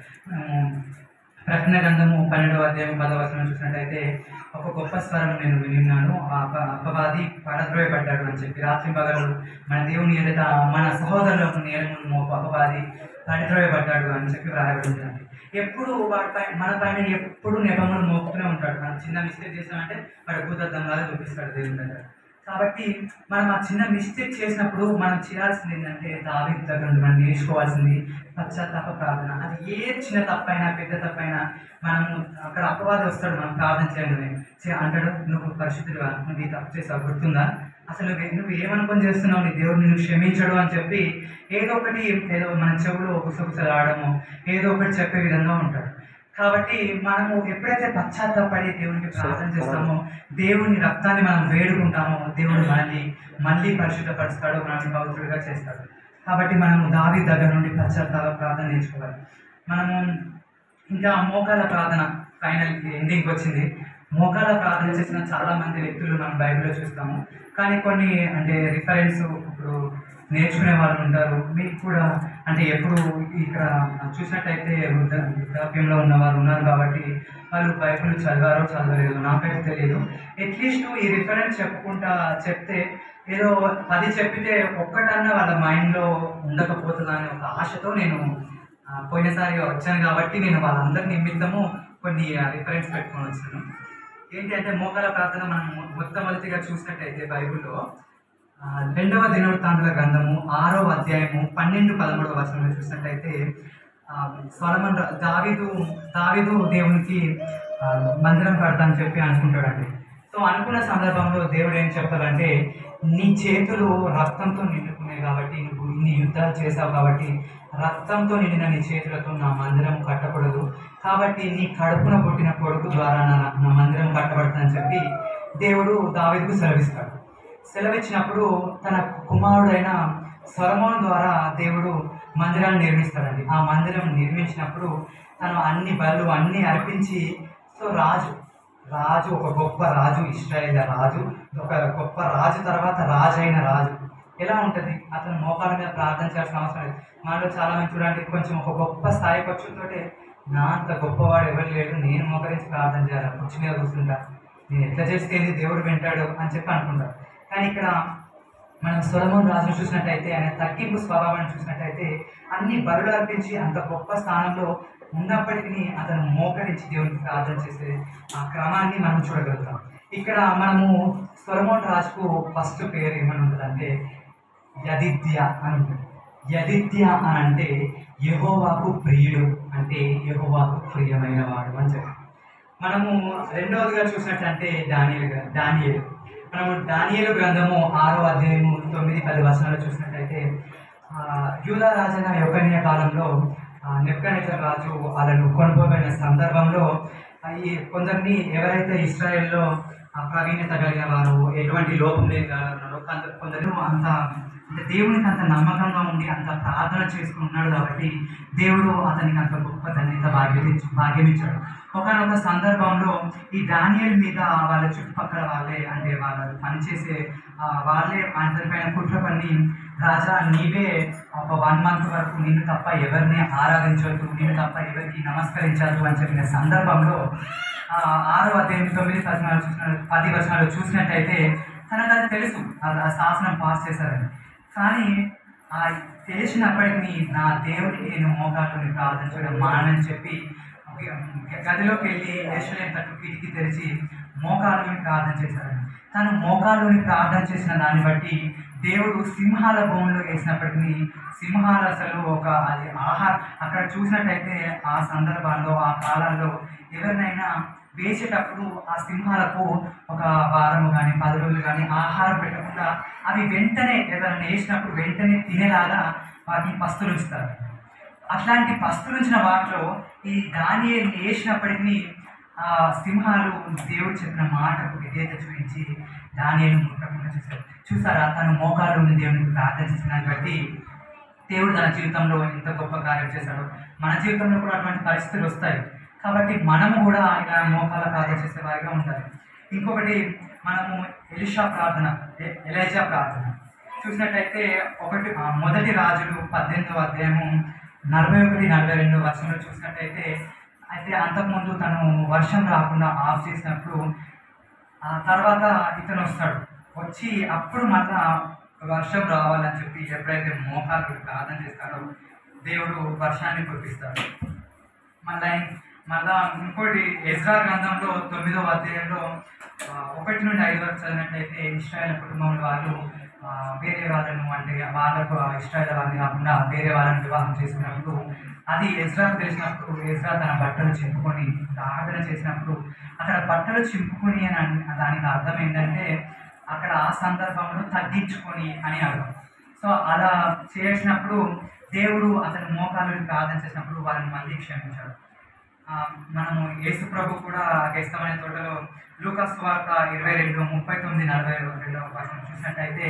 ప్రకటన గ్రంథము 12వ అధ్యాయం 10వ చూసినట్టయితే ఒక గొప్ప స్వరం నేను విన్నాను, అపవాది పడద్రోయబడ్డాడు అని చెప్పి. రాత్రి పగలు మన దేవుని ఎదుట మన సహోదరులకు నేరమును మోపు అపవాది పడద్రోయబడ్డాడు అని చెప్పి వ్రాయబడి ఉంటుంది. ఎప్పుడు మన పైన ఎప్పుడు నెపములు మోపుతూనే ఉంటాడు. మనం చిన్న మిస్టేక్ చేసామంటే వాడు భూతద్దంలాగా చూపిస్తాడు దేవుని దగ్గర. కాబట్టి మనం ఆ చిన్న మిస్టేక్ చేసినప్పుడు మనం చేయాల్సింది ఏంటంటే దావీదు దగ్గర నుండి మనం నేర్చుకోవాల్సింది పశ్చాత్తాప ప్రార్థన. అది ఏ చిన్న తప్పైనా పెద్ద తప్పైనా మనము అక్కడ అపవాది వస్తాడు, మనం ప్రార్థన చేయాలని అంటాడు, నువ్వు పరిశుద్ధుడుగా, నువ్వు ఈ తప్పు చేసావు, గుర్తుందా, అసలు నువ్వు ఏమనుకొని చేస్తున్నావు, నీ దేవుడు నిన్ను క్షమించడు అని చెప్పి ఏదో మన చెవులో గుసగుసలాడము ఏదో ఒకటి చెప్పే విధంగా ఉంటాడు. కాబట్టి మనము ఎప్పుడైతే పశ్చాత్తాపడి దేవునికి ప్రార్థన చేస్తామో, దేవుని రక్తాన్ని మనం వేడుకుంటామో, దేవుడు మళ్ళీ పరిశుద్ధపరుస్తాడు, మనల్ని పవిత్రుడిగా చేస్తాడు. కాబట్టి మనము దావీదు దగ్గర నుండి పశ్చాత్తాప ప్రార్థన నేర్చుకోవాలి. మనము ఇంకా మోకాళ్ళ ప్రార్థన ఫైనల్ ఎండింగ్కి వచ్చింది. మోకాళ్ళ ప్రార్థన చేసిన చాలామంది వ్యక్తులు మనం బైబిల్లో చూస్తాము. కానీ కొన్ని అంటే రిఫరెన్స్ ఇప్పుడు నేర్చుకునే వాళ్ళు ఉంటారు. మీకు కూడా అంటే ఎప్పుడు ఇక్కడ చూసినట్టయితే వృద్ధాప్యంలో ఉన్న వాళ్ళు ఉన్నారు కాబట్టి వాళ్ళు బైబిల్ చదివారో చదవలేదు నాకైతే తెలియదు. అట్లీస్ట్ ఈ రిఫరెన్స్ చెప్పుకుంటా చెప్తే ఏదో 10 చెప్పితే ఒక్కటన్నా వాళ్ళ మైండ్లో ఉండకపోతుందా అనే ఒక ఆశతో నేను పోయినసారి వచ్చాను కాబట్టి నేను వాళ్ళందరి నిమిత్తము కొన్ని రిఫరెన్స్ పెట్టుకొని వచ్చాను. ఏంటి అంటే మోకాల ప్రార్థన మనం మొట్టమొదటిగా చూసినట్టయితే బైబిల్లో 2వ దినవృత్తాంతాల గ్రంథము 6వ అధ్యాయము 12-13 వచనంలో చూసినట్టయితే సొలొమోను దావీదు దేవునికి మందిరం కడతానని చెప్పి అనుకుంటాడండి. సో అనుకున్న సందర్భంలో దేవుడు ఏం చెప్పాలంటే, నీ చేతులు రక్తంతో నిండుకున్నాయి కాబట్టి, నువ్వు ఇన్ని యుద్ధాలు చేసావు కాబట్టి రక్తంతో నిండిన నీ చేతులతో నా మందిరం కట్టకూడదు, కాబట్టి నీ కడుపున పుట్టిన కొడుకు ద్వారా నా మందిరం కట్టబడుతుందని చెప్పి దేవుడు దావీదుకు సెలవిస్తాడు. సెలవిచ్చినప్పుడు తన కుమారుడైన సొలొమోను ద్వారా దేవుడు మందిరాన్ని నిర్మిస్తాడండి. ఆ మందిరం నిర్మించినప్పుడు తను అన్ని బలు అన్నీ అర్పించి, సో రాజు ఒక గొప్ప రాజు, ఇశ్రాయేల్ రాజు, ఒక గొప్ప రాజు తర్వాత రాజైన రాజు ఎలా ఉంటుంది? అతను మోకాళ్ళ మీద ప్రార్థన చేయాల్సిన అవసరం లేదు. మనలో చాలా మంది చూడండి, కొంచెం ఒక గొప్ప స్థాయికి వచ్చుతోటే నా అంత గొప్పవాడు ఎవరు లేడు, నేను మోకరించి ప్రార్థన చేయాలి, కుర్చీ మీద కూర్చుంటా, నేను ఎట్లా చేస్తే దేవుడు వింటాడు అని చెప్పి అనుకుంటారు. కానీ ఇక్కడ మనం సొలొమోను రాజును చూసినట్టయితే, ఆయన తగ్గింపు స్వభావాన్ని చూసినట్టయితే అన్ని బలులు అర్పించి అంత గొప్ప స్థానంలో ఉన్నప్పటికీ అతను మోకరించి దేవునికి ప్రార్థన చేసే ఆ క్రమాన్ని మనం చూడగలుగుతాం. ఇక్కడ మనము సొలొమోను రాజుకు ఫస్ట్ పేరు ఏమని ఉంటుందంటే యెదిద్య అని ఉంటుంది. యెదిద్య అని అంటే యెహోవాకు ప్రియుడు, అంటే యెహోవాకు ప్రియమైన వాడు అని చెప్పి. మనము రెండవదిగా చూసినట్టంటే దానియేలు. మనము దానియేలు గ్రంథము 6వ అధ్యాయము 9-10 వచనాలు చూసినట్టయితే, యూదా రాజైన యొకన్య కాలంలో నెబుకద్నెజర్ రాజు వాళ్ళను కొనుక్కోబడిన సందర్భంలో ఈ కొందరిని ఎవరైతే ఇశ్రాయేల్లో ప్రవీణత కలిగిన వారు, ఎటువంటి లోపం లేని ఉన్నారో కొందరు అంత అంటే దేవునికి అంత నమ్మకంగా ఉండి అంత ప్రార్థన చేసుకుని ఉన్నాడు కాబట్టి దేవుడు అతనికి అంత గొప్ప ధన్యత భాగ్యం ఇచ్చాడు. ఒకనొక సందర్భంలో ఈ దానియేలు మీద వాళ్ళ చుట్టుపక్కల వాళ్ళే, అంటే వాళ్ళు పనిచేసే వాళ్ళే అతనిపైన కుట్ర పని, రాజా నీవే ఒక 1 month వరకు నిన్ను తప్ప ఎవరిని ఆరాధించవద్దు, నిన్ను తప్ప ఎవరికి నమస్కరించద్దు అని చెప్పిన సందర్భంలో 6వ అధ్యాయం 9-10 వచనాలు చూసినట్టయితే తనకు అది తెలుసు, ఆ శాసనం పాస్ చేశారని. కానీ తెలిసినప్పటికీ నా దేవుడికి నేను మోకాళ్ళని ప్రార్థించడం మానని చెప్పి గదిలోకి వెళ్ళి యెరూషలేము తట్టు కిటికీ తెరిచి మోకాళ్ళని ప్రార్థన చేశారని. తను మోకాళ్ళని ప్రార్థన చేసిన దాన్ని బట్టి దేవుడు సింహాల భూమిలో వేసినప్పటికీ సింహాలు అసలు ఒక అది అక్కడ చూసినట్టయితే ఆ సందర్భాల్లో ఆ కాలాల్లో ఎవరినైనా వేసేటప్పుడు ఆ సింహాలకు ఒక వారము కానీ 10 రోజులు కానీ ఆహారం పెట్టకుండా అవి వెంటనే ఏదైనా వేసినప్పుడు వెంటనే తినేలాగా వాటిని పస్తులుంచుతారు. అట్లాంటి పస్తులుంచిన వాటిలో ఈ దానియేలు వేసినప్పటికీ ఆ సింహాలు దేవుడు చెప్పిన మాటకు విధేయత చూపించి దానియేలు ముట్టకుండా చూసారా తను మోకాళ్ళు దేవునికి ప్రార్థన చేసిన దాన్ని బట్టి దేవుడు తన జీవితంలో ఎంత గొప్ప కార్యం చేశాడో మన జీవితంలో కూడా అటువంటి పరిస్థితులు వస్తాయి. కాబట్టి మనము కూడా ఇలా మోకాళ్ళ ప్రార్థన చేసేవారిగా ఉండాలి. ఇంకొకటి మనము ఎలీషా ప్రార్థన, ఎలీషా ప్రార్థన చూసినట్టయితే మొదటి రాజులు 18వ అధ్యాయము 41-42 వచనంలో చూసినట్టయితే, అయితే అంతకుముందు తను వర్షం రాకుండా ఆఫ్ చేసినప్పుడు తర్వాత ఇతను వస్తాడు, వచ్చి అప్పుడు మళ్ళా వర్షం రావాలని చెప్పి ఎప్పుడైతే మోకాళ్ళు ప్రార్థన చేస్తాడో దేవుడు వర్షాన్ని కురిపిస్తాడు. మళ్ళా ఇంకోటి ఎజ్రా గ్రంథంలో 9వ అధ్యాయంలో 1-5 వరకు చదివినట్లయితే ఇశ్రాయేల్ కుటుంబంలో వాళ్ళు వేరే వాళ్ళను, అంటే వాళ్ళకు ఇశ్రాయేల్ వాళ్ళని కాకుండా వేరే వాళ్ళని వివాహం చేసుకున్నప్పుడు అది ఎజ్రాకు తెలిసినప్పుడు ఎజ్రా తన బట్టలు చింపుకొని ప్రార్థన చేసినప్పుడు అక్కడ బట్టలు చింపుకొని అని దానికి అర్థం ఏంటంటే అక్కడ ఆ సందర్భంలో తగ్గించుకొని అని అర్థం. సో అలా చేసినప్పుడు దేవుడు అతని మోకాళ్ళని ప్రార్థన చేసినప్పుడు వాళ్ళని మళ్ళీ క్షమించాడు. మనము యేసు ప్రభు కూడా గెత్సేమనే తోటలో లూకా సువార్త 22:39-42 వచనం చూసినట్టయితే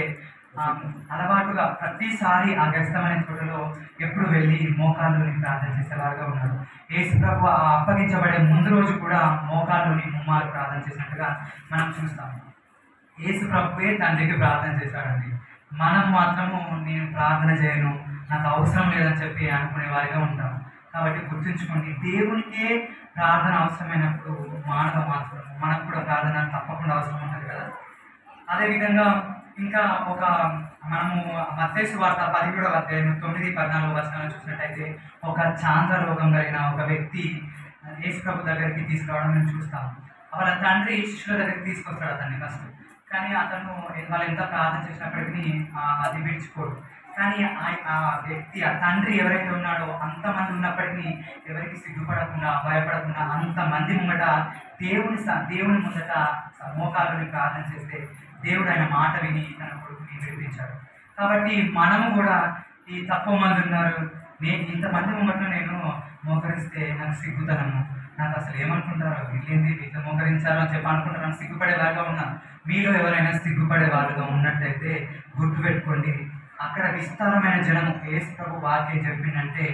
అలవాటుగా ప్రతిసారి ఆ గెత్సేమనే తోటలో ఎప్పుడు వెళ్ళి మోకాళ్ళని ప్రార్థన చేసేవారుగా ఉన్నారు. యేసు ప్రభు అప్పగించబడే ముందు రోజు కూడా మోకాళ్ళని ముమ్మారు ప్రార్థన చేసినట్టుగా మనం చూస్తాము. యేసు ప్రభువే తండ్రికి ప్రార్థన చేశాడండి. మనం మాత్రము నేను ప్రార్థన చేయను, నాకు అవసరం లేదని చెప్పి అనుకునే వారిగా ఉంటాం. కాబట్టి గుర్తుంచుకోండి, దేవునికే ప్రార్థన అవసరమైనప్పుడు మానవ మాత్రం మనకు కూడా ప్రార్థన తప్పకుండా అవసరం ఉంటుంది కదా. అదేవిధంగా ఇంకా ఒక మనము మత్తయి సువార్త 17వ అధ్యాయం 9-14 వచనాలు చూసినట్టయితే ఒక చాంద్ర రోగం కలిగిన ఒక వ్యక్తి యేసు ప్రభు దగ్గరికి తీసుకురావడం మేము చూస్తాము. వాళ్ళ తండ్రి శిష్యుల దగ్గరికి తీసుకొస్తాడు అతన్ని ఫస్ట్. కానీ అతను వాళ్ళు ఎంత ప్రార్థన చేసినప్పటికీ అది విడిచిపోడు. కానీ ఆ వ్యక్తి, ఆ తండ్రి ఎవరైతే ఉన్నాడో అంతమంది ఉన్నప్పటికీ ఎవరికి సిగ్గుపడకుండా భయపడకుండా అంతమంది ముంగట దేవుని ముందట మోకాళ్ళని ప్రార్థన చేస్తే దేవుడు ఆయన మాట విని తన కొడుకుని విడిపించాడు. కాబట్టి మనము కూడా ఈ తక్కువ మంది ఉన్నారు, ఇంతమంది ముంగట నేను మోకరిస్తే నాకు సిగ్గుతనము, నాకు అసలు ఏమనుకుంటారో, వీళ్ళేంది వీళ్ళు మోకరించాలో అని చెప్పి అనుకుంటారు, సిగ్గుపడే వాళ్ళగా ఉన్నాను. మీలో ఎవరైనా సిగ్గుపడే వాళ్ళగా ఉన్నట్టయితే గుర్తుపెట్టుకోండి, అక్కడ విస్తారమైన జనము యేసు ప్రభు వాక్యం చెప్పిందంటే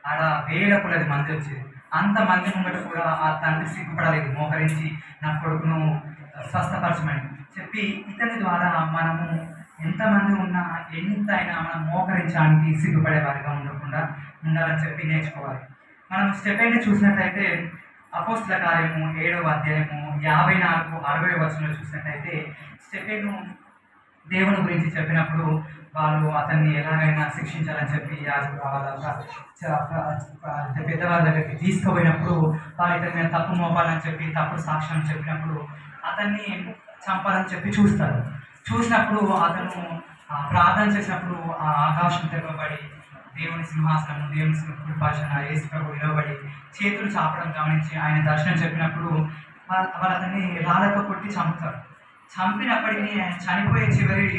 ఆడ వేల కొలది మంది వచ్చేది. అంతమంది ముంగట కూడా ఆ తండ్రి సిగ్గుపడలేదు, మోకరించి నా కొడుకును స్వస్థపరచమని చెప్పి ఇతని ద్వారా మనము ఎంతమంది ఉన్నా ఎంతైనా మనం మోకరించడానికి సిగ్గుపడే వారిగా ఉండకుండా ఉండాలని చెప్పి నేర్చుకోవాలి. మనం స్టెఫెన్ని చూసినట్టయితే అపోస్తల కార్యము 7వ అధ్యాయము 54-60 వచనంలో చూసినట్టయితే స్టెఫెను దేవుని గురించి చెప్పినప్పుడు వాళ్ళు అతన్ని ఎలాగైనా శిక్షించాలని చెప్పి పెద్దవాళ్ళ దగ్గరికి తీసుకుపోయినప్పుడు వాళ్ళు ఇతని మీద తప్పు మోపాలని చెప్పి తప్పుడు సాక్ష్యం చెప్పినప్పుడు అతన్ని చంపాలని చెప్పి చూస్తారు. చూసినప్పుడు అతను ప్రార్థన చేసినప్పుడు ఆ ఆకాశం తెరవబడి దేవుని సింహాసనం, దేవుని కృపాసన యేసు ప్రభు నిలబడి చేతులు చాపడం గమనించి ఆయన దర్శనం చెప్పినప్పుడు వాళ్ళు అతన్ని రాళ్ళతో కొట్టి చంపుతారు. చంపినప్పటికీ ఆయన చనిపోయే చివరి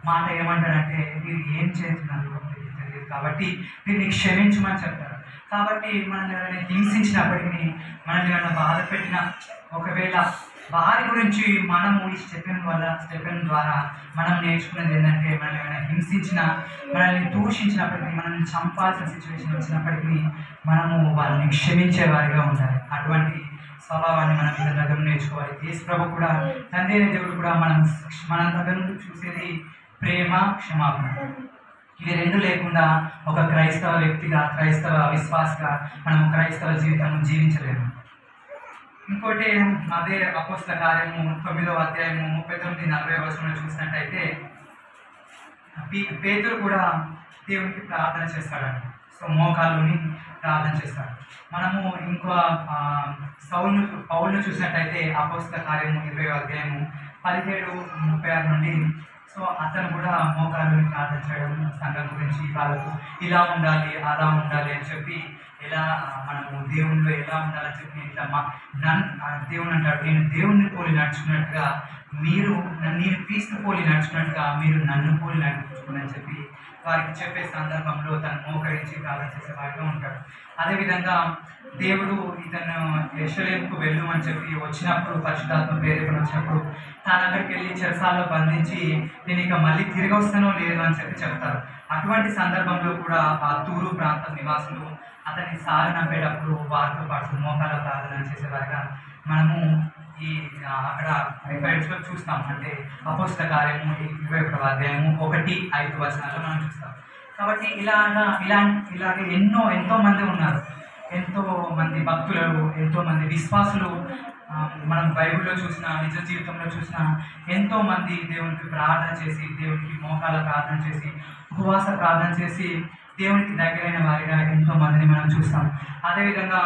మాట ఏమంటాడంటే, మీరు ఏం చేస్తున్నారు తెలియదు కాబట్టి వీరిని క్షమించమని చెప్తారు. కాబట్టి మనల్ని ఎవరైనా హింసించినప్పటికీ, మనల్ని ఏమైనా బాధ పెట్టిన, ఒకవేళ వారి గురించి మనము ఈ స్టెఫెన్ ద్వారా మనం నేర్చుకునేది ఏంటంటే, మనల్ని ఏమైనా హింసించిన, మనల్ని దూషించినప్పటికీ, మనల్ని చంపాల్సిన సిచ్యువేషన్ వచ్చినప్పటికీ మనము వాళ్ళని క్షమించే వారిగా ఉండాలి. అటువంటి స్వభావాన్ని మనం వీళ్ళ దగ్గర నేర్చుకోవాలి. యేసు ప్రభు కూడా, తండ్రి అయిన దేవుడు కూడా మన దగ్గర నుండి చూసేది ప్రేమ, క్షమాపణ. ఇవి రెండు లేకుండా ఒక క్రైస్తవ వ్యక్తిగా, క్రైస్తవ విశ్వాసగా మనం క్రైస్తవ జీవితం జీవించలేము. ఇంకోటి అదే అపోస్తల కార్యము 9వ అధ్యాయము 39-40 వచనంలో చూసినట్టయితే పేతురు కూడా దేవునికి ప్రార్థన చేస్తాడంట. సో మోకాళ్ళుని ప్రార్థన చేస్తాడు. మనము ఇంకో పౌలును చూసినట్టయితే అపోస్తల కార్యము 20వ అధ్యాయము 17-36 నుండి సో అతను కూడా మోకాళ్ళుని ప్రార్థన చేయడం, సంఘం గురించి వాళ్ళకు ఇలా ఉండాలి అలా ఉండాలి అని చెప్పి, ఎలా మనము దేవునిలో ఎలా ఉండాలని చెప్పి దేవుని అంటాడు, నేను దేవుణ్ణి పోలి నడుచుకున్నట్టుగా నేను క్రీస్తు పోలి నడుచుకున్నట్టుగా మీరు నన్ను పోలి నడుచుకుని చెప్పి వారికి చెప్పే సందర్భంలో తను మోకరించి ప్రార్థన చేసేవాడిగా ఉంటాడు. అదేవిధంగా దేవుడు ఇతను యెరూషలేముకు వెళ్ళు అని చెప్పి వచ్చినప్పుడు, పరిశుద్ధాత్మ ప్రేరేపణ వచ్చినప్పుడు తన దగ్గరికి వెళ్ళి చెరసాల్లో బంధించి నేను ఇక మళ్ళీ తిరిగి వస్తానో లేదు అని చెప్పి చెప్తారు. అటువంటి సందర్భంలో కూడా ఆ తూరు ప్రాంతం నివాసులు అతన్ని సాగనంపేటప్పుడు వారితో పాటు మోకాళ్ళ ప్రార్థన చేసేవారుగా మనము ఈ అక్కడ రిఫరెన్స్లో చూస్తాం. అంటే అపోస్తల కార్యము 21వ అధ్యాయము 1-5 వచనాల్లో మనం చూస్తాం. కాబట్టి ఇలాగే ఎంతో మంది ఉన్నారు, ఎంతో మంది భక్తులు, ఎంతో మంది విశ్వాసులు. మనం బైబిల్లో చూసిన, నిజ జీవితంలో చూసిన ఎంతో మంది దేవునికి ప్రార్థన చేసి, దేవునికి మోకాళ్ళ ప్రార్థన చేసి, ఉపవాస ప్రార్థన చేసి దేవునికి దగ్గరైన వారిగా ఎంతో మందిని మనం చూస్తాం. అదేవిధంగా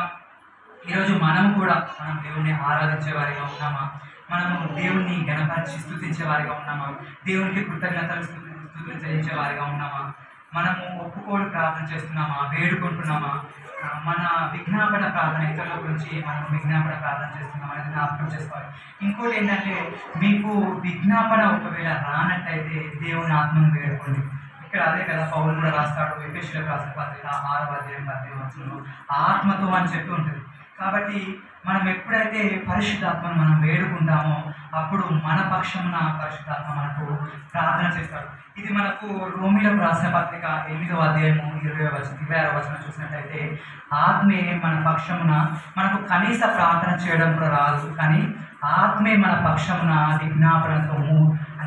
ఈరోజు మనము కూడా దేవుణ్ణి ఆరాధించే వారిగా ఉన్నామా? మనము దేవుణ్ణి గణపరిచి స్తుతించే వారిగా ఉన్నామా? దేవునికి కృతజ్ఞతలు స్తుతులు చెల్లించే వారిగా ఉన్నామా? మనము ఒప్పుకోలు ప్రార్థన చేస్తున్నామా? వేడుకుంటున్నామా? మన విజ్ఞాపన ప్రార్థన, ఇతరుల గురించి మనం విజ్ఞాపన ప్రార్థన చేస్తున్నామా అనేది జ్ఞాపకం చేసుకోవాలి. ఇంకోటి ఏంటంటే, మీకు విజ్ఞాపన ఒకవేళ రానట్టయితే దేవుని ఆత్మను వేడుకోండి. ఇక్కడ అదే కదా పౌలు కూడా రాస్తాడు, ఎఫెసీయులకు రాసిన పత్రిక 6వ అధ్యాయం 18వ వచనంలో ఆత్మతో అని చెప్పి ఉంటుంది. కాబట్టి మనం ఎప్పుడైతే పరిశుద్ధాత్మను మనం వేడుకుంటామో అప్పుడు మన పక్షమున పరిశుద్ధాత్మ మనకు ప్రార్థన చేస్తాడు. ఇది మనకు రోమీలకు రాసిన పత్రిక 8వ అధ్యాయము 26వ వచనం చూసినట్టయితే, ఆత్మే మన పక్షమున, మనకు కనీస ప్రార్థన చేయడం కూడా రాదు, కానీ ఆత్మే మన పక్షమున విజ్ఞాపనతో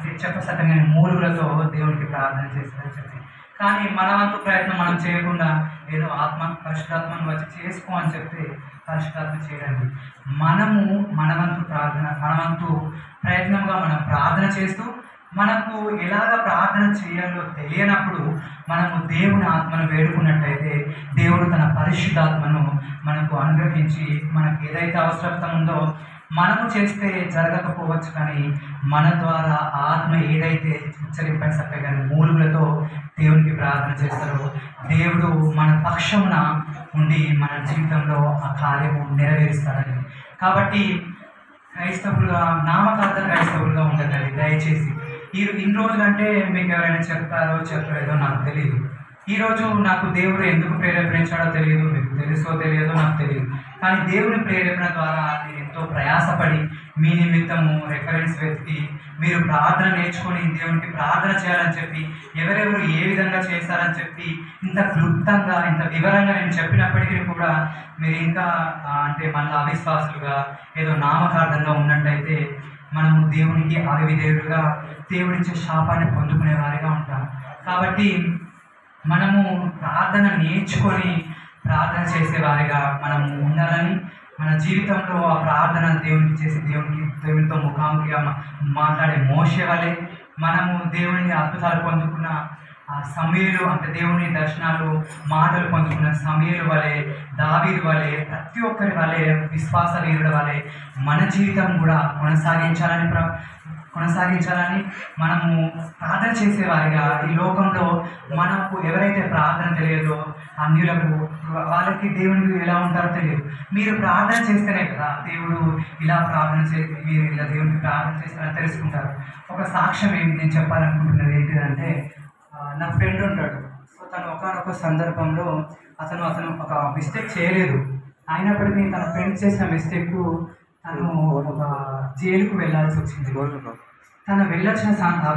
అంటే చెప్పసక్క నేను మూలుగులతో దేవునికి ప్రార్థన చేస్తానని చెప్పి. కానీ మన వంతు ప్రయత్నం మనం చేయకుండా ఏదో పరిశుద్ధాత్మను వచ్చి చేసుకో అని చెప్తే పరిశుద్ధాత్మ చేయడండి. మనము మన వంతు ప్రయత్నంగా మనం ప్రార్థన చేస్తూ మనకు ఎలాగ ప్రార్థన చేయాలో తెలియనప్పుడు మనము దేవుని ఆత్మను వేడుకున్నట్లయితే దేవుడు తన పరిశుద్ధాత్మను మనకు అనుగ్రహించి మనకు ఏదైతే అవసరత ఉందో మనము చేస్తే జరగకపోవచ్చు, కానీ మన ద్వారా ఆత్మ ఏదైతే ఉచ్చరింపని చక్కగా మూలుగులతో దేవునికి ప్రార్థన చేస్తారో దేవుడు మన పక్షమున ఉండి మన జీవితంలో ఆ కార్యము నెరవేరుస్తాడని. కాబట్టి క్రైస్తవులుగా నామకార్థ క్రైస్తవులుగా ఉండగలి దయచేసి ఇన్ని రోజులంటే మీకు ఎవరైనా చెప్పారో చెప్పలేదో నాకు తెలియదు. ఈరోజు నాకు దేవుడు ఎందుకు ప్రేరేపించాడో తెలియదు, మీకు తెలుసో తెలియదో నాకు తెలియదు. కానీ దేవుని ప్రేరేపణ ద్వారా నేను ఎంతో ప్రయాసపడి మీ నిమిత్తము రెఫరెన్స్ వెతికి మీరు ప్రార్థన నేర్చుకొని దేవునికి ప్రార్థన చేయాలని చెప్పి ఎవరెవరు ఏ విధంగా చేస్తారని చెప్పి ఇంత క్లుప్తంగా ఇంత వివరంగా నేను చెప్పినప్పటికీ కూడా మీరు ఇంకా అంటే మళ్ళీ అవిశ్వాసులుగా ఏదో నామకార్థంగా ఉన్నట్టయితే మనము దేవునికి అవిధేయులుగా దేవుడిచ్చే శాపాన్ని పొందుకునే వారిగా ఉంటాం. కాబట్టి మనము ప్రార్థన నేర్చుకొని ప్రార్థన చేసేవారిగా మనము ఉండాలని, మన జీవితంలో ఆ ప్రార్థన దేవునికి చేసి దేవునితో ముఖాముఖిగా మాట్లాడే మోషే వలె మనము దేవుని అద్భుతాలు పొందుకున్న ఆ సమయలు అంటే దేవుని దర్శనాలు మాటలు పొందుకున్న సమయలు వలె దావీదు వలె ప్రతి ఒక్కరి వలె విశ్వాస వీరుల వలె మన జీవితం కూడా కొనసాగించాలని మనము ప్రార్థన చేసేవారిగా ఈ లోకంలో మనకు ఎవరైతే ప్రార్థన తెలియదో అన్యులకు వాళ్ళకి దేవునికి ఎలా ఉంటారో తెలియదు. మీరు ప్రార్థన చేస్తేనే కదా దేవుడు ఇలా ప్రార్థన చేసి మీరు ఇలా దేవునికి ప్రార్థన చేస్తారని తెలుసుకుంటారు. ఒక సాక్ష్యం ఏంటి నేను చెప్పాలనుకుంటున్నది ఏంటిదంటే, నా ఫ్రెండ్ ఉంటాడు. సో తను ఒకనొక సందర్భంలో అతను ఒక మిస్టేక్ చేయలేదు, అయినప్పటికీ తన ఫ్రెండ్ చేసిన మిస్టేక్ తను ఒక జైలుకు వెళ్ళాల్సి వచ్చింది. తను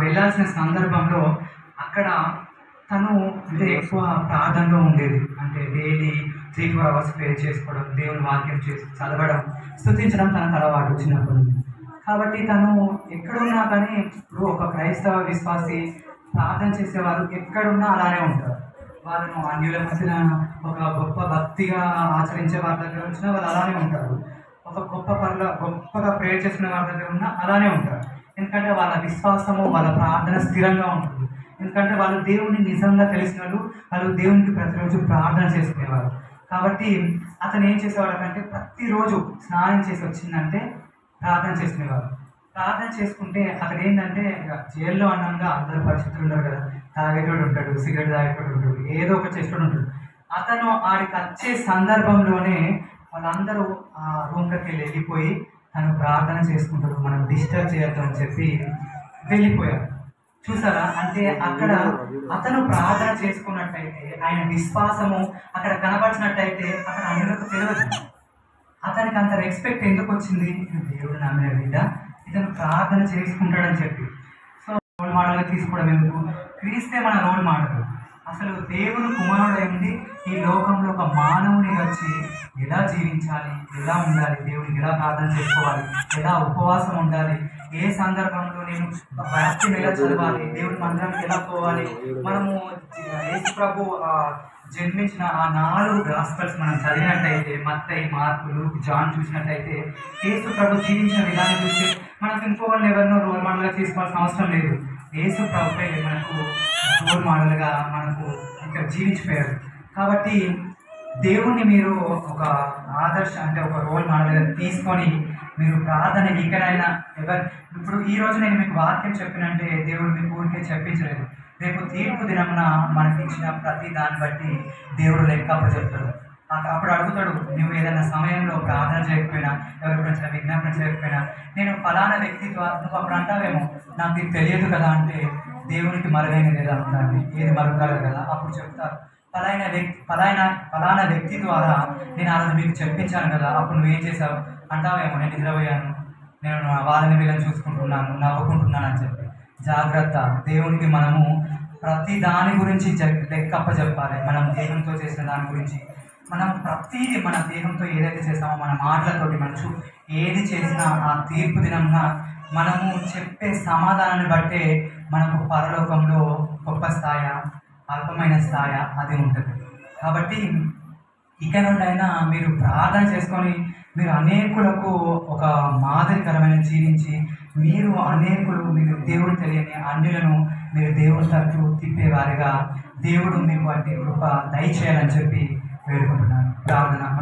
వెళ్ళాల్సిన సందర్భంలో అక్కడ తను అంటే ఎక్కువ ప్రార్థనలో ఉండేది. అంటే డైలీ 3-4 hours ప్రే చేసుకోవడం, దేవుని వాక్యం చదవడం, స్తుతించడం తనకు అలవాటు వచ్చినప్పుడు. కాబట్టి తను ఎక్కడున్నా కానీ ఇప్పుడు ఒక క్రైస్తవ విశ్వాసి ప్రార్థన చేసేవారు ఎక్కడున్నా అలానే ఉంటారు. వాళ్ళను అన్యుల మధ్యన ఒక గొప్ప భక్తిగా ఆచరించే వారి దగ్గర వచ్చినా వాళ్ళు అలానే ఉంటారు. ఒక గొప్పగా ప్రేయర్ చేసుకునే వారి దగ్గర ఉన్నా అలానే ఉంటారు. ఎందుకంటే వాళ్ళ విశ్వాసము వాళ్ళ ప్రార్థన స్థిరంగా ఉంటుంది. ఎందుకంటే వాళ్ళు దేవుని నిజంగా తెలిసిన వాళ్ళు దేవునికి ప్రతిరోజు ప్రార్థన చేసుకునేవారు. కాబట్టి అతను ఏం చేసేవాడు అంటే ప్రతిరోజు స్నానం చేసి వచ్చిందంటే ప్రార్థన చేసుకునేవారు. ప్రార్థన చేసుకుంటే అక్కడ ఏంటంటే జైల్లో అన్నంగా అందరూ పరిస్థితులు ఉండరు కదా, తాగేటోడు ఉంటాడు, సిగరెట్ తాగేటోడు ఉంటాడు, ఏదో ఒక చేసేటోడు ఉంటాడు. అతను ఆడికి వచ్చే సందర్భంలోనే వాళ్ళందరూ ఆ రూమ్లోకి వెళ్ళిపోయి తను ప్రార్థన చేసుకుంటాడు, మనం డిస్టర్బ్ చేయొద్దు అని చెప్పి వెళ్ళిపోయాడు. చూసారా, అంటే అక్కడ అతను ప్రార్థన చేసుకున్నట్టయితే ఆయన విశ్వాసము అక్కడ కనపరిచినట్టయితే అక్కడ అన్యులకు తెలియదు. అతనికి అంత రెస్పెక్ట్ ఎందుకు వచ్చింది? దేవుడు నమ్మిన బిడ్డ ఇతను ప్రార్థన చేసుకుంటాడని చెప్పి. సో రోల్ మోడల్గా తీసుకోవడం ఎందుకు? క్రీస్తే మన రోల్ మోడల్. అసలు దేవుడు కుమారుడై ఉండి ఈ లోకంలో ఒక మానవుని వచ్చి ఎలా జీవించాలి, ఎలా ఉండాలి, దేవుడికి ఎలా ప్రార్థన చేసుకోవాలి, ఎలా ఉపవాసం ఉండాలి, ఏ సందర్భంలో నేను వాక్యం ఎలా చదవాలి, దేవుడి మందిరానికి ఎలా పోవాలి, మనము యేసు ప్రభు జన్మించిన ఆ 4 గాస్పెల్స్ మనం చదివినట్టయితే మత్తయి, మార్కు, లూకా, జాన్ చూసినట్టయితే యేసు ప్రభు జీవించిన విధానం చూస్తే మనకు ఇంకొకరిని ఎవరినో రోల్ మోడల్గా తీసుకోవాల్సిన అవసరం లేదు. యేసు ప్రభుపై మనకు రోల్ మోడల్గా మనకు ఇక్కడ జీవించిపోయాడు. కాబట్టి దేవుణ్ణి మీరు ఒక ఆదర్శ అంటే ఒక రోల్ మోడల్గా తీసుకొని మీరు ప్రార్థన ఎక్కడైనా ఇప్పుడు ఈరోజు నేను మీకు వాక్యం చెప్పినంటే దేవుడు మీకు ఊరికే చెప్పించలేదు. రేపు తీర్పు దినమున మనకి ఇచ్చిన ప్రతి దాన్ని బట్టి దేవుడు లెక్క చెప్తాడు. అప్పుడు అడుగుతాడు, నువ్వు ఏదైనా సమయంలో ప్రార్థన చేయకపోయినా, ఎవరి గురించి విజ్ఞాపన చేయకపోయినా, నేను ఫలానా వ్యక్తి ద్వారా నువ్వు అప్పుడు అంటావేమో నాకు ఇది తెలియదు కదా అంటే దేవునికి మరుగైనది ఏదో ఉందండి, ఏది మరుగలదు కదా. అప్పుడు చెప్తారు, ఫలానా వ్యక్తి ద్వారా నేను ఆ రోజు మీకు చెప్పించాను కదా, అప్పుడు నువ్వేం చేశావు అంటావేమో నేను నిద్రపోయాను, నేను వాళ్ళని వీళ్ళని చూసుకుంటున్నాను, నవ్వుకుంటున్నాను అని చెప్పి. జాగ్రత్త, దేవునికి మనము ప్రతి దాని గురించి లెక్కప్ప చెప్పాలి. మనం దేహంతో చేసిన దాని గురించి మనం ప్రతిదీ మన దేహంతో ఏదైతే చేస్తామో మన మాటలతోటి మనం ఏది చేసినా ఆ తీర్పు దినంగా మనము చెప్పే సమాధానాన్ని బట్టే మనకు పరలోకంలో గొప్ప స్థాయి, అల్పమైన స్థాయి అది ఉంటుంది. కాబట్టి ఇక నుండైనా మీరు ప్రార్థన చేసుకొని మీరు అనేకులకు ఒక మాదిరికరమైన జీవించి మీరు మీరు దేవుడు తెలియని అన్యులను మీరు దేవుడి తట్టు తిప్పేవారిగా దేవుడు మీకు అట్టి కృప దయచేయాలని చెప్పి వేడుకుంటున్నాను. ప్రార్థన.